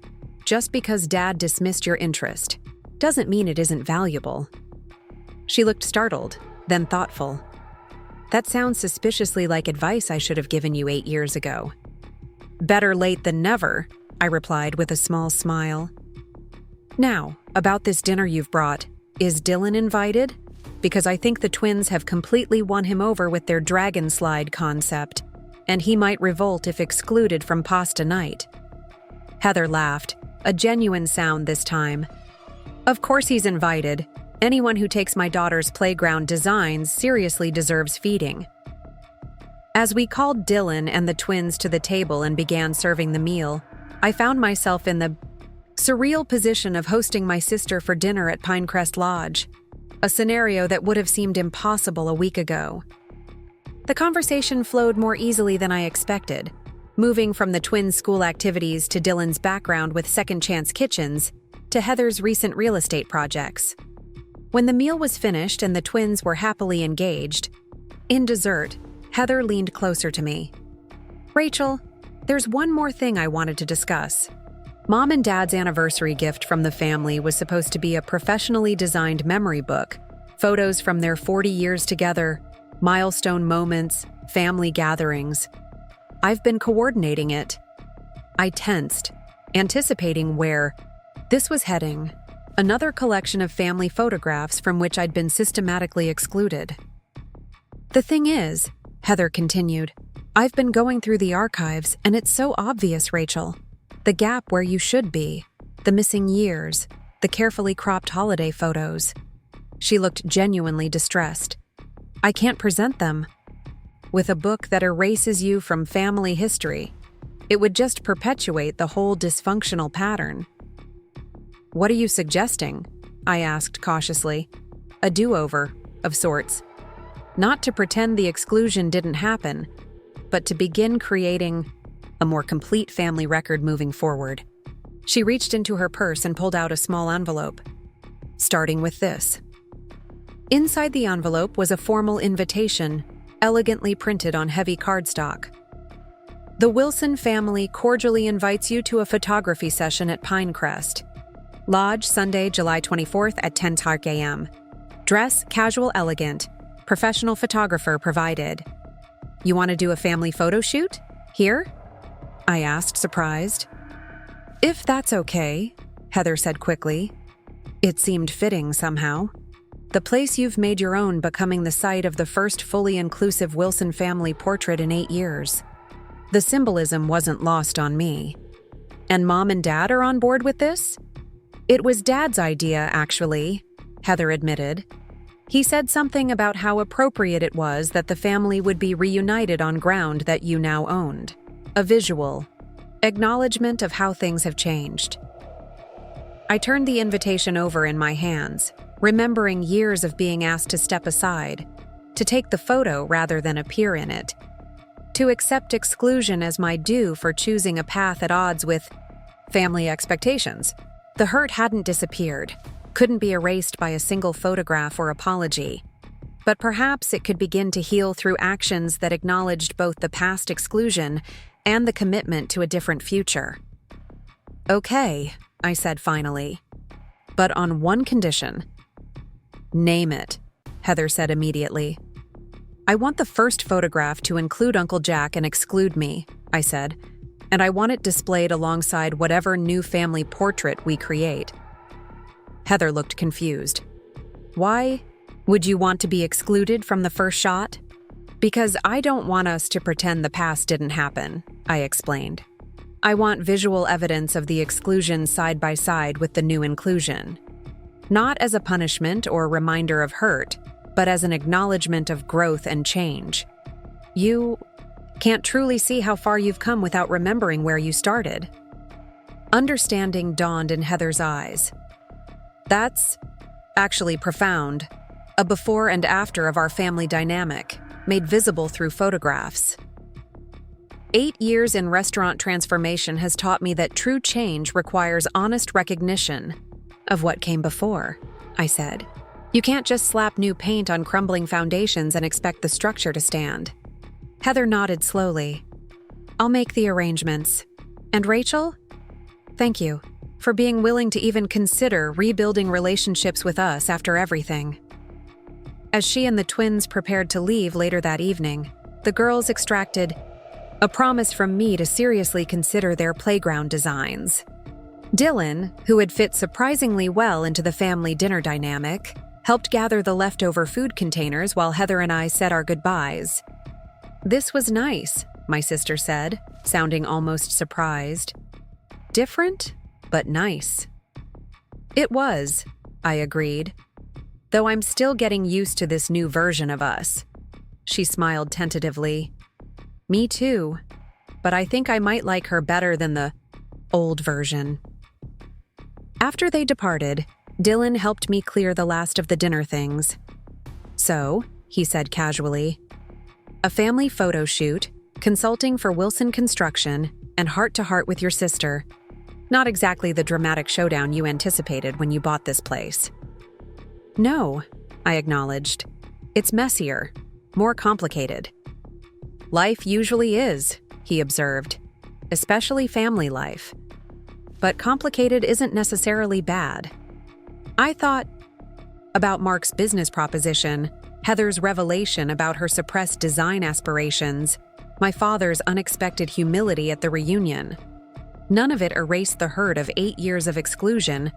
Just because Dad dismissed your interest doesn't mean it isn't valuable. She looked startled, then thoughtful. That sounds suspiciously like advice I should have given you 8 years ago. Better late than never, I replied with a small smile. Now, about this dinner you've brought, is Dylan invited? Because I think the twins have completely won him over with their dragon slide concept, and he might revolt if excluded from pasta night. Heather laughed, a genuine sound this time. Of course he's invited. Anyone who takes my daughter's playground designs seriously deserves feeding. As we called Dylan and the twins to the table and began serving the meal, I found myself in the surreal position of hosting my sister for dinner at Pinecrest Lodge, a scenario that would have seemed impossible a week ago. The conversation flowed more easily than I expected, moving from the twins' school activities to Dylan's background with Second Chance Kitchens to Heather's recent real estate projects. When the meal was finished and the twins were happily engaged, in dessert, Heather leaned closer to me. Rachel, there's one more thing I wanted to discuss. Mom and Dad's anniversary gift from the family was supposed to be a professionally designed memory book, photos from their 40 years together, milestone moments, family gatherings. I've been coordinating it. I tensed, anticipating where this was heading, another collection of family photographs from which I'd been systematically excluded. The thing is, Heather continued, I've been going through the archives and it's so obvious, Rachel. The gap where you should be, the missing years, the carefully cropped holiday photos. She looked genuinely distressed. I can't present them. With a book that erases you from family history, it would just perpetuate the whole dysfunctional pattern. What are you suggesting? I asked cautiously. A do-over, of sorts. Not to pretend the exclusion didn't happen, but to begin creating a more complete family record moving forward. She reached into her purse and pulled out a small envelope. Starting with this. Inside the envelope was a formal invitation, elegantly printed on heavy cardstock. The Wilson family cordially invites you to a photography session at Pinecrest Lodge, Sunday, July 24th at 10 a.m. Dress casual elegant. Professional photographer provided. You want to do a family photo shoot? Here? I asked, surprised. If that's okay, Heather said quickly. It seemed fitting somehow. The place you've made your own becoming the site of the first fully inclusive Wilson family portrait in 8 years. The symbolism wasn't lost on me. And Mom and Dad are on board with this? It was Dad's idea, actually, Heather admitted. He said something about how appropriate it was that the family would be reunited on ground that you now owned. A visual acknowledgement of how things have changed. I turned the invitation over in my hands, remembering years of being asked to step aside, to take the photo rather than appear in it, to accept exclusion as my due for choosing a path at odds with family expectations. The hurt hadn't disappeared, couldn't be erased by a single photograph or apology, but perhaps it could begin to heal through actions that acknowledged both the past exclusion and the commitment to a different future. Okay, I said finally, but on one condition. Name it, Heather said immediately. I want the first photograph to include Uncle Jack and exclude me, I said, and I want it displayed alongside whatever new family portrait we create. Heather looked confused. Why would you want to be excluded from the first shot? Because I don't want us to pretend the past didn't happen, I explained. I want visual evidence of the exclusion side by side with the new inclusion. Not as a punishment or reminder of hurt, but as an acknowledgement of growth and change. You can't truly see how far you've come without remembering where you started. Understanding dawned in Heather's eyes. That's actually profound. A before and after of our family dynamic, made visible through photographs. 8 years in restaurant transformation has taught me that true change requires honest recognition of what came before, I said. You can't just slap new paint on crumbling foundations and expect the structure to stand. Heather nodded slowly. I'll make the arrangements. And Rachel? Thank you for being willing to even consider rebuilding relationships with us after everything. As she and the twins prepared to leave later that evening, the girls extracted a promise from me to seriously consider their playground designs. Dylan, who had fit surprisingly well into the family dinner dynamic, helped gather the leftover food containers while Heather and I said our goodbyes. This was nice, my sister said, sounding almost surprised. Different, but nice. It was, I agreed, though I'm still getting used to this new version of us. She smiled tentatively. Me too, but I think I might like her better than the old version. After they departed, Dylan helped me clear the last of the dinner things. So, he said casually, a family photo shoot, consulting for Wilson Construction, and heart-to-heart with your sister. Not exactly the dramatic showdown you anticipated when you bought this place. No, I acknowledged. It's messier, more complicated. Life usually is, he observed, especially family life. But complicated isn't necessarily bad. I thought about Mark's business proposition, Heather's revelation about her suppressed design aspirations, my father's unexpected humility at the reunion. None of it erased the hurt of 8 years of exclusion,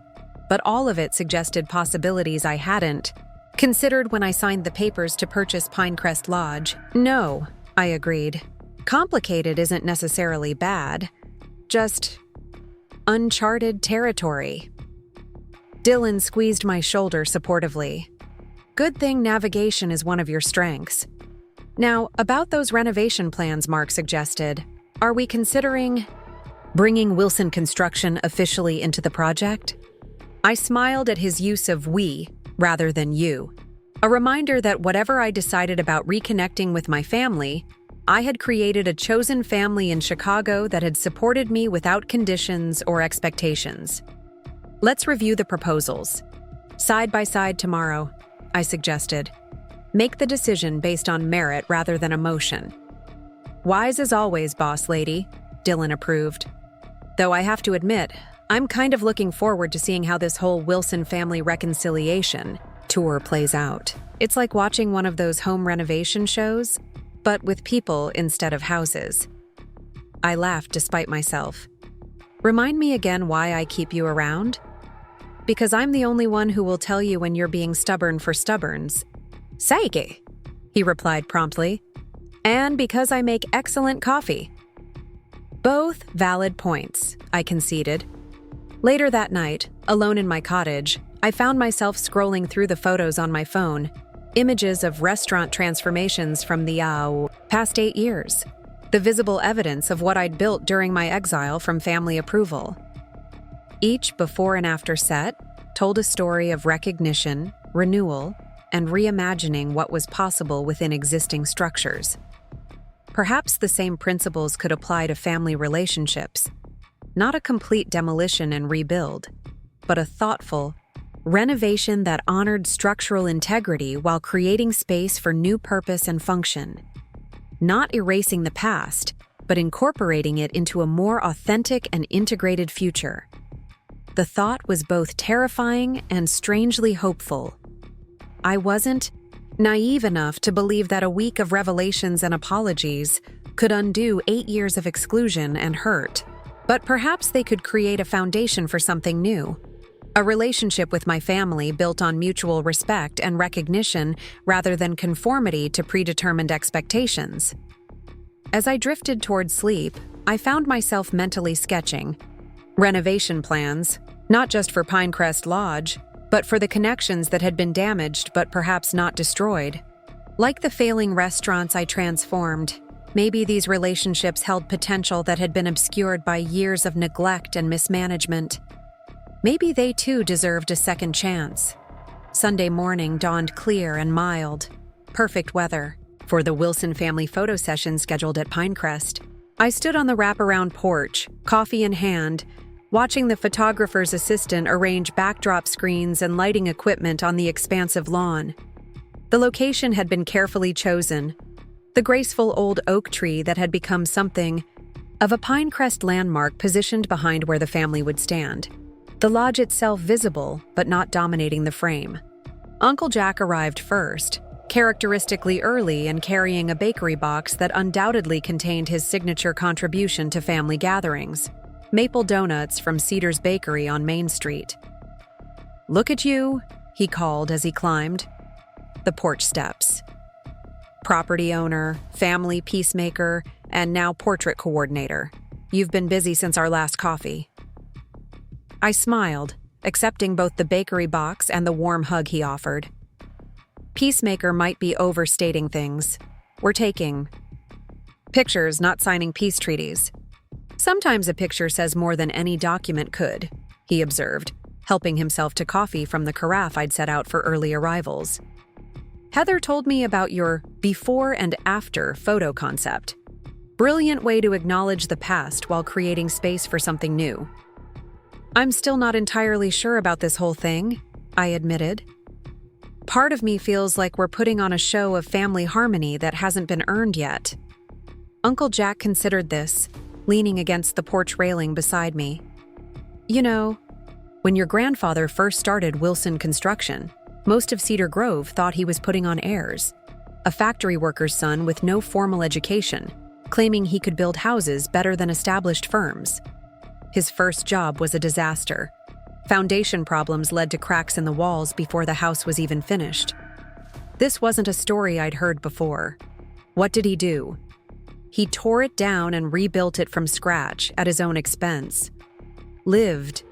but all of it suggested possibilities I hadn't considered when I signed the papers to purchase Pinecrest Lodge. No, I agreed. Complicated isn't necessarily bad, just uncharted territory. Dylan squeezed my shoulder supportively. Good thing navigation is one of your strengths. Now, about those renovation plans Mark suggested, are we considering bringing Wilson Construction officially into the project? I smiled at his use of we rather than you, a reminder that whatever I decided about reconnecting with my family, I had created a chosen family in Chicago that had supported me without conditions or expectations. Let's review the proposals. Side by side tomorrow, I suggested. Make the decision based on merit rather than emotion. Wise as always, boss lady, Dylan approved. Though I have to admit, I'm kind of looking forward to seeing how this whole Wilson family reconciliation tour plays out. It's like watching one of those home renovation shows, but with people instead of houses. I laughed despite myself. Remind me again why I keep you around? Because I'm the only one who will tell you when you're being stubborn for stubborns. Saike, he replied promptly. And because I make excellent coffee. Both valid points, I conceded. Later that night, alone in my cottage, I found myself scrolling through the photos on my phone, images of restaurant transformations from the past 8 years, the visible evidence of what I'd built during my exile from family approval. Each before and after set told a story of recognition, renewal, and reimagining what was possible within existing structures. Perhaps the same principles could apply to family relationships. Not a complete demolition and rebuild, but a thoughtful renovation that honored structural integrity while creating space for new purpose and function. Not erasing the past, but incorporating it into a more authentic and integrated future. The thought was both terrifying and strangely hopeful. I wasn't naive enough to believe that a week of revelations and apologies could undo 8 years of exclusion and hurt, but perhaps they could create a foundation for something new. A relationship with my family built on mutual respect and recognition rather than conformity to predetermined expectations. As I drifted toward sleep, I found myself mentally sketching renovation plans, not just for Pinecrest Lodge, but for the connections that had been damaged but perhaps not destroyed. Like the failing restaurants I transformed, maybe these relationships held potential that had been obscured by years of neglect and mismanagement. Maybe they too deserved a second chance. Sunday morning dawned clear and mild. Perfect weather for the Wilson family photo session scheduled at Pinecrest. I stood on the wraparound porch, coffee in hand, watching the photographer's assistant arrange backdrop screens and lighting equipment on the expansive lawn. The location had been carefully chosen, the graceful old oak tree that had become something of a Pinecrest landmark positioned behind where the family would stand. The lodge itself visible, but not dominating the frame. Uncle Jack arrived first, characteristically early and carrying a bakery box that undoubtedly contained his signature contribution to family gatherings: maple donuts from Cedar's Bakery on Main Street. "Look at you," he called as he climbed the porch steps. Property owner, family peacemaker, and now portrait coordinator. You've been busy since our last coffee. I smiled, accepting both the bakery box and the warm hug he offered. Peacemaker might be overstating things. We're taking pictures, not signing peace treaties. Sometimes a picture says more than any document could, he observed, helping himself to coffee from the carafe I'd set out for early arrivals. Heather told me about your before and after photo concept. Brilliant way to acknowledge the past while creating space for something new. I'm still not entirely sure about this whole thing, I admitted. Part of me feels like we're putting on a show of family harmony that hasn't been earned yet. Uncle Jack considered this, leaning against the porch railing beside me. You know, when your grandfather first started Wilson Construction, most of Cedar Grove thought he was putting on airs. A factory worker's son with no formal education, claiming he could build houses better than established firms. His first job was a disaster. Foundation problems led to cracks in the walls before the house was even finished. This wasn't a story I'd heard before. What did he do? He tore it down and rebuilt it from scratch at his own expense. Lived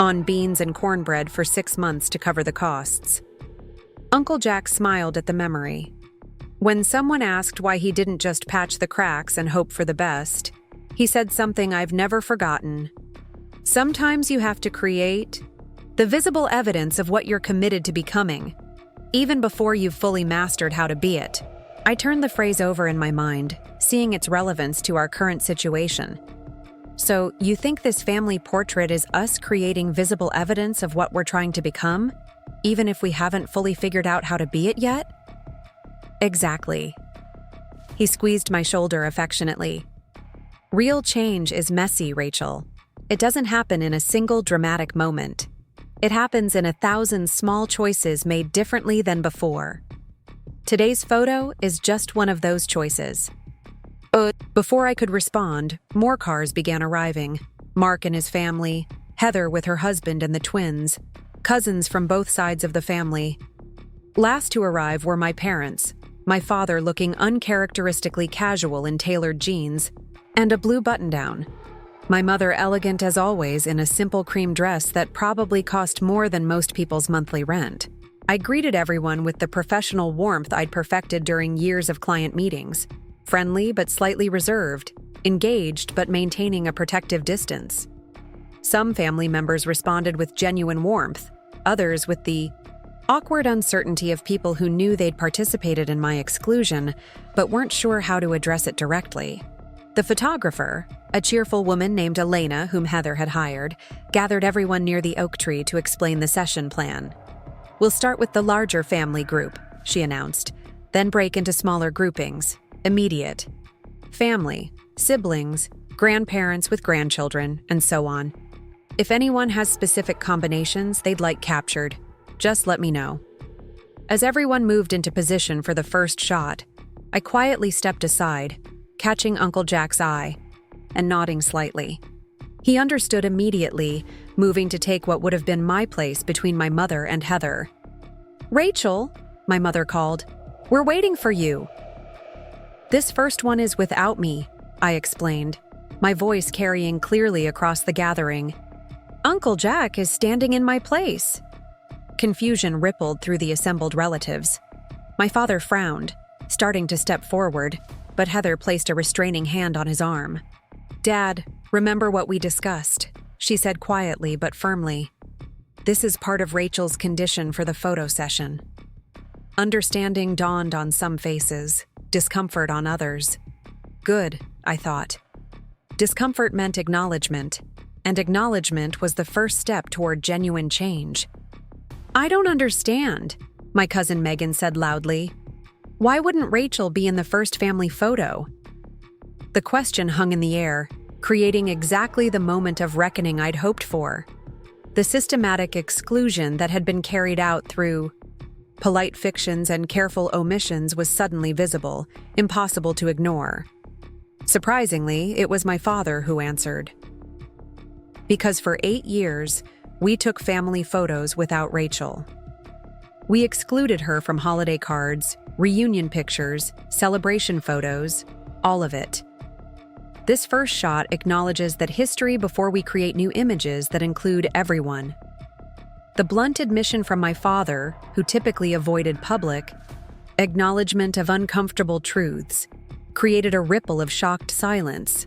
on beans and cornbread for 6 months to cover the costs. Uncle Jack smiled at the memory. When someone asked why he didn't just patch the cracks and hope for the best, he said something I've never forgotten. Sometimes you have to create the visible evidence of what you're committed to becoming, even before you've fully mastered how to be it. I turned the phrase over in my mind, seeing its relevance to our current situation. So, you think this family portrait is us creating visible evidence of what we're trying to become, even if we haven't fully figured out how to be it yet? Exactly. He squeezed my shoulder affectionately. Real change is messy, Rachel. It doesn't happen in a single dramatic moment. It happens in 1,000 small choices made differently than before. Today's photo is just one of those choices. Before I could respond, more cars began arriving. Mark and his family, Heather with her husband and the twins, cousins from both sides of the family. Last to arrive were my parents, my father looking uncharacteristically casual in tailored jeans and a blue button-down. My mother elegant as always in a simple cream dress that probably cost more than most people's monthly rent. I greeted everyone with the professional warmth I'd perfected during years of client meetings. Friendly but slightly reserved, engaged but maintaining a protective distance. Some family members responded with genuine warmth, others with the awkward uncertainty of people who knew they'd participated in my exclusion but weren't sure how to address it directly. The photographer, a cheerful woman named Elena whom Heather had hired, gathered everyone near the oak tree to explain the session plan. We'll start with the larger family group, she announced, then break into smaller groupings. Immediate. Family, siblings, grandparents with grandchildren, and so on. If anyone has specific combinations they'd like captured, just let me know. As everyone moved into position for the first shot, I quietly stepped aside, catching Uncle Jack's eye, and nodding slightly. He understood immediately, moving to take what would have been my place between my mother and Heather. "Rachel," my mother called, "we're waiting for you." "This first one is without me," I explained, my voice carrying clearly across the gathering. "Uncle Jack is standing in my place." Confusion rippled through the assembled relatives. My father frowned, starting to step forward, but Heather placed a restraining hand on his arm. "Dad, remember what we discussed," she said quietly but firmly. "This is part of Rachel's condition for the photo session." Understanding dawned on some faces, discomfort on others. Good, I thought. Discomfort meant acknowledgement, and acknowledgement was the first step toward genuine change. "I don't understand," my cousin Megan said loudly. "Why wouldn't Rachel be in the first family photo?" The question hung in the air, creating exactly the moment of reckoning I'd hoped for. The systematic exclusion that had been carried out through polite fictions and careful omissions was suddenly visible, impossible to ignore. Surprisingly, it was my father who answered. Because for 8 years, we took family photos without Rachel. We excluded her from holiday cards, reunion pictures, celebration photos, all of it. This first shot acknowledges that history before we create new images that include everyone. The blunt admission from my father, who typically avoided public acknowledgement of uncomfortable truths, created a ripple of shocked silence.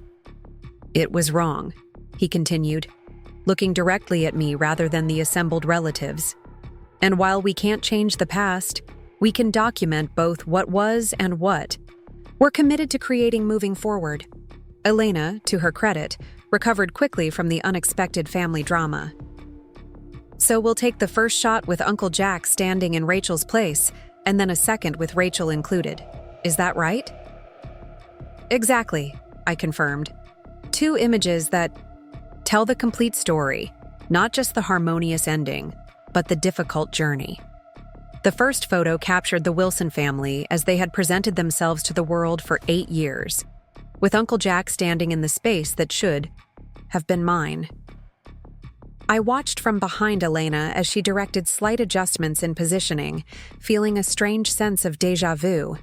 "It was wrong," he continued, looking directly at me rather than the assembled relatives. "And while we can't change the past, we can document both what was and what we're committed to creating moving forward." Elena, to her credit, recovered quickly from the unexpected family drama. "So we'll take the first shot with Uncle Jack standing in Rachel's place, and then a second with Rachel included. Is that right?" "Exactly," I confirmed. 2 images that tell the complete story, not just the harmonious ending, but the difficult journey. The first photo captured the Wilson family as they had presented themselves to the world for 8 years, with Uncle Jack standing in the space that should have been mine. I watched from behind Elena as she directed slight adjustments in positioning, feeling a strange sense of déjà vu.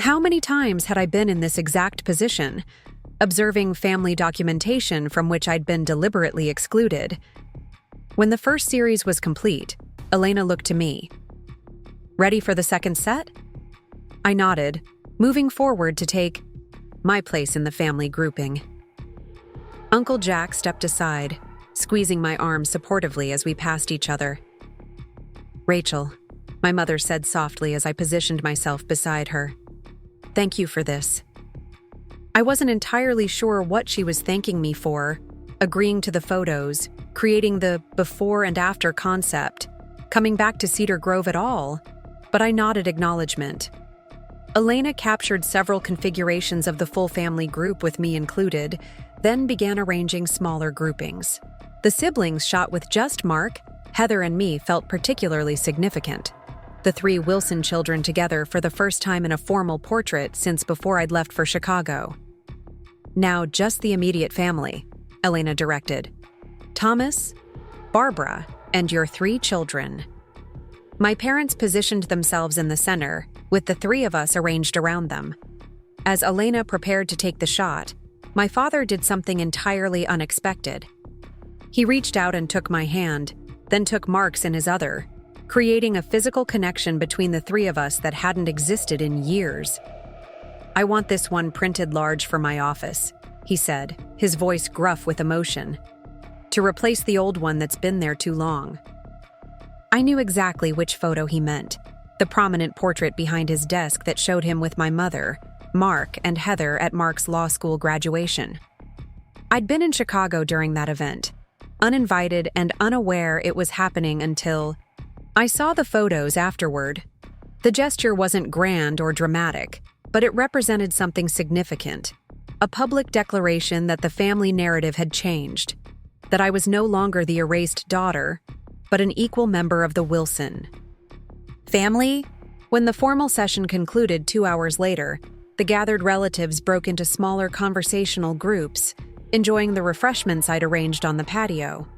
How many times had I been in this exact position, observing family documentation from which I'd been deliberately excluded? When the first series was complete, Elena looked to me. "Ready for the second set?" I nodded, moving forward to take my place in the family grouping. Uncle Jack stepped aside, squeezing my arm supportively as we passed each other. "Rachel," my mother said softly as I positioned myself beside her. "Thank you for this." I wasn't entirely sure what she was thanking me for, agreeing to the photos, creating the before and after concept, coming back to Cedar Grove at all, but I nodded acknowledgement. Elena captured several configurations of the full family group with me included, then began arranging smaller groupings. The siblings shot with just Mark, Heather, and me felt particularly significant. The 3 Wilson children together for the first time in a formal portrait since before I'd left for Chicago. "Now just the immediate family," Elena directed. "Thomas, Barbara, and your 3 children." My parents positioned themselves in the center, with the 3 of us arranged around them. As Elena prepared to take the shot, my father did something entirely unexpected. He reached out and took my hand, then took Mark's in his other, creating a physical connection between the 3 of us that hadn't existed in years. "I want this one printed large for my office," he said, his voice gruff with emotion, "to replace the old one that's been there too long." I knew exactly which photo he meant, the prominent portrait behind his desk that showed him with my mother, Mark, and Heather at Mark's law school graduation. I'd been in Chicago during that event, uninvited and unaware it was happening until I saw the photos afterward. The gesture wasn't grand or dramatic, but it represented something significant. A public declaration that the family narrative had changed, that I was no longer the erased daughter, but an equal member of the Wilson family. When the formal session concluded 2 hours later, the gathered relatives broke into smaller conversational groups, enjoying the refreshments I'd arranged on the patio.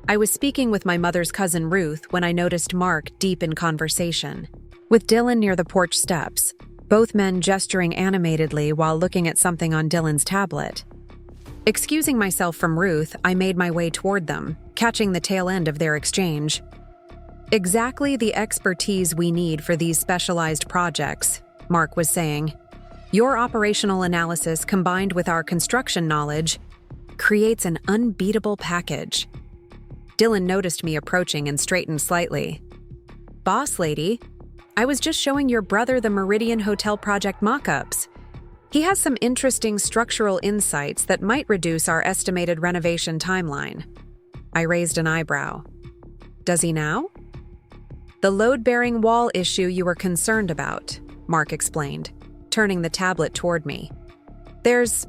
I was speaking with my mother's cousin Ruth when I noticed Mark deep in conversation, with Dylan near the porch steps, both men gesturing animatedly while looking at something on Dylan's tablet. Excusing myself from Ruth, I made my way toward them, catching the tail end of their exchange. "Exactly the expertise we need for these specialized projects," Mark was saying. "Your operational analysis combined with our construction knowledge creates an unbeatable package." Dylan noticed me approaching and straightened slightly. "Boss lady, I was just showing your brother the Meridian Hotel project mock-ups. He has some interesting structural insights that might reduce our estimated renovation timeline. I raised an eyebrow. Does he now? The load-bearing wall issue you were concerned about, Mark explained, turning the tablet toward me. There's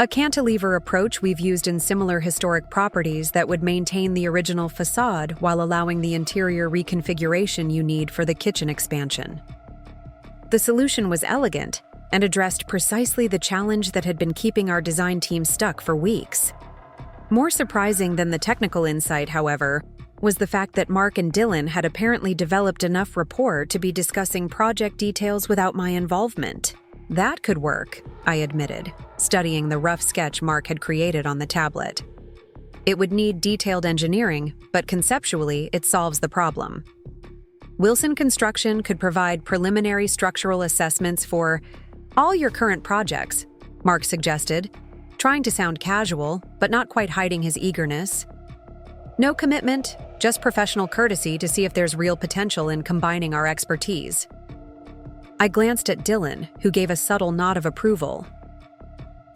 a cantilever approach we've used in similar historic properties that would maintain the original facade while allowing the interior reconfiguration you need for the kitchen expansion. The solution was elegant and addressed precisely the challenge that had been keeping our design team stuck for weeks. More surprising than the technical insight, however, was the fact that Mark and Dylan had apparently developed enough rapport to be discussing project details without my involvement. That could work, I admitted, studying the rough sketch Mark had created on the tablet. It would need detailed engineering, but conceptually, it solves the problem. Wilson Construction could provide preliminary structural assessments for all your current projects, Mark suggested, trying to sound casual, but not quite hiding his eagerness. No commitment, just professional courtesy to see if there's real potential in combining our expertise. I glanced at Dylan, who gave a subtle nod of approval.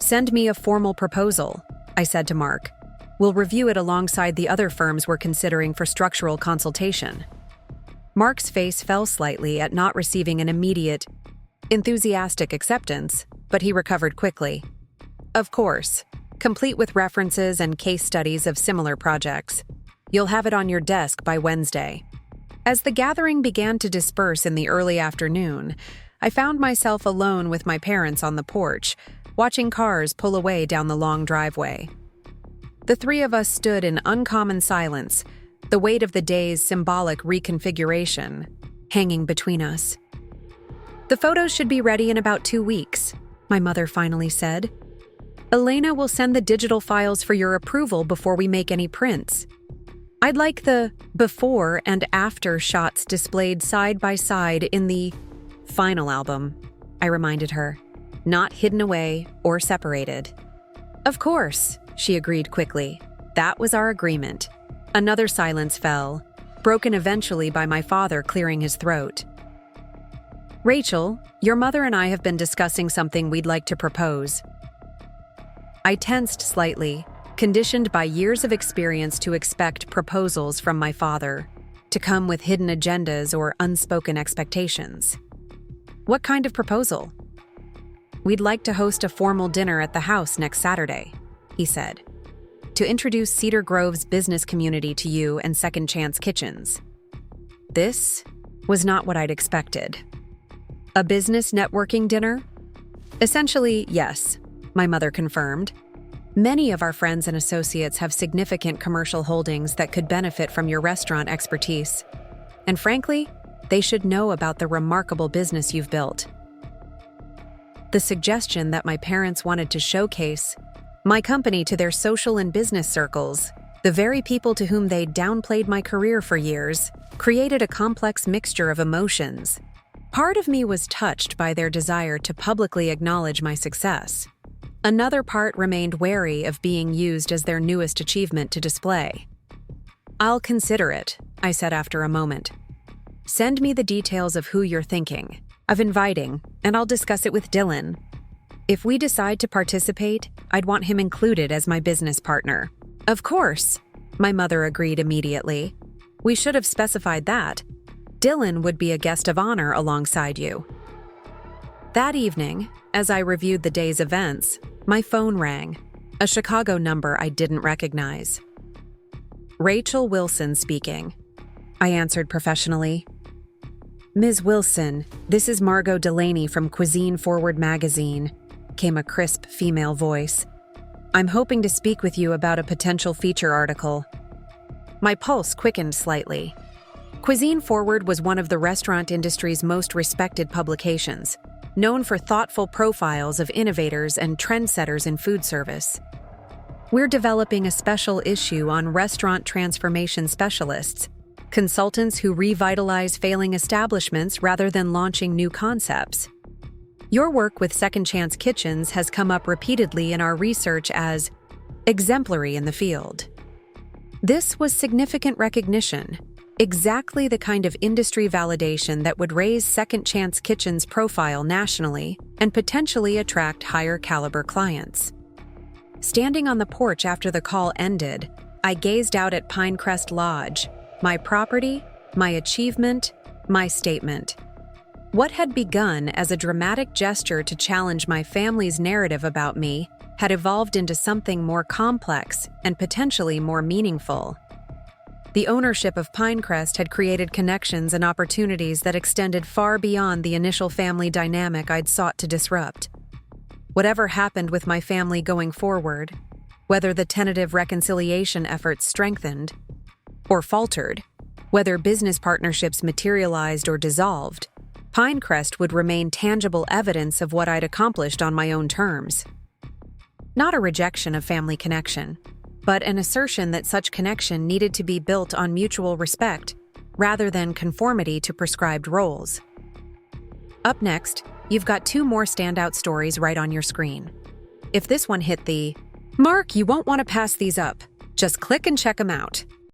Send me a formal proposal, I said to Mark. We'll review it alongside the other firms we're considering for structural consultation. Mark's face fell slightly at not receiving an immediate, enthusiastic acceptance, but he recovered quickly. Of course, complete with references and case studies of similar projects. You'll have it on your desk by Wednesday. As the gathering began to disperse in the early afternoon, I found myself alone with my parents on the porch, watching cars pull away down the long driveway. The three of us stood in uncommon silence, the weight of the day's symbolic reconfiguration hanging between us. The photos should be ready in about 2 weeks, my mother finally said. Elena will send the digital files for your approval before we make any prints. I'd like the before and after shots displayed side by side in the final album, I reminded her, not hidden away or separated. Of course, she agreed quickly. That was our agreement. Another silence fell, broken eventually by my father clearing his throat. Rachel, your mother and I have been discussing something we'd like to propose. I tensed slightly, conditioned by years of experience to expect proposals from my father, to come with hidden agendas or unspoken expectations. What kind of proposal? We'd like to host a formal dinner at the house next Saturday, he said, to introduce Cedar Grove's business community to you and Second Chance Kitchens. This was not what I'd expected. A business networking dinner? Essentially, yes, my mother confirmed. Many of our friends and associates have significant commercial holdings that could benefit from your restaurant expertise. And frankly, they should know about the remarkable business you've built. The suggestion that my parents wanted to showcase my company to their social and business circles, the very people to whom they'd downplayed my career for years, created a complex mixture of emotions. Part of me was touched by their desire to publicly acknowledge my success. Another part remained wary of being used as their newest achievement to display. I'll consider it, I said after a moment. Send me the details of who you're thinking, of inviting, and I'll discuss it with Dylan. If we decide to participate, I'd want him included as my business partner. Of course, my mother agreed immediately. We should have specified that. Dylan would be a guest of honor alongside you. That evening, as I reviewed the day's events, my phone rang, a Chicago number I didn't recognize. Rachel Wilson speaking. I answered professionally. Ms. Wilson, this is Margot Delaney from Cuisine Forward magazine, came a crisp female voice. I'm hoping to speak with you about a potential feature article. My pulse quickened slightly. Cuisine Forward was one of the restaurant industry's most respected publications, known for thoughtful profiles of innovators and trendsetters in food service. We're developing a special issue on restaurant transformation specialists, consultants who revitalize failing establishments rather than launching new concepts. Your work with Second Chance Kitchens has come up repeatedly in our research as exemplary in the field. This was significant recognition, Exactly the kind of industry validation that would raise Second Chance Kitchen's profile nationally and potentially attract higher caliber clients. Standing on the porch after the call ended, I gazed out at Pinecrest Lodge, my property, my achievement, my statement. What had begun as a dramatic gesture to challenge my family's narrative about me had evolved into something more complex and potentially more meaningful. The ownership of Pinecrest had created connections and opportunities that extended far beyond the initial family dynamic I'd sought to disrupt. Whatever happened with my family going forward, whether the tentative reconciliation efforts strengthened or faltered, whether business partnerships materialized or dissolved, Pinecrest would remain tangible evidence of what I'd accomplished on my own terms. Not a rejection of family connection, but an assertion that such connection needed to be built on mutual respect rather than conformity to prescribed roles. Up next, you've got 2 more standout stories right on your screen. If this one hit the "Mark, you won't want to pass these up," just click and check them out.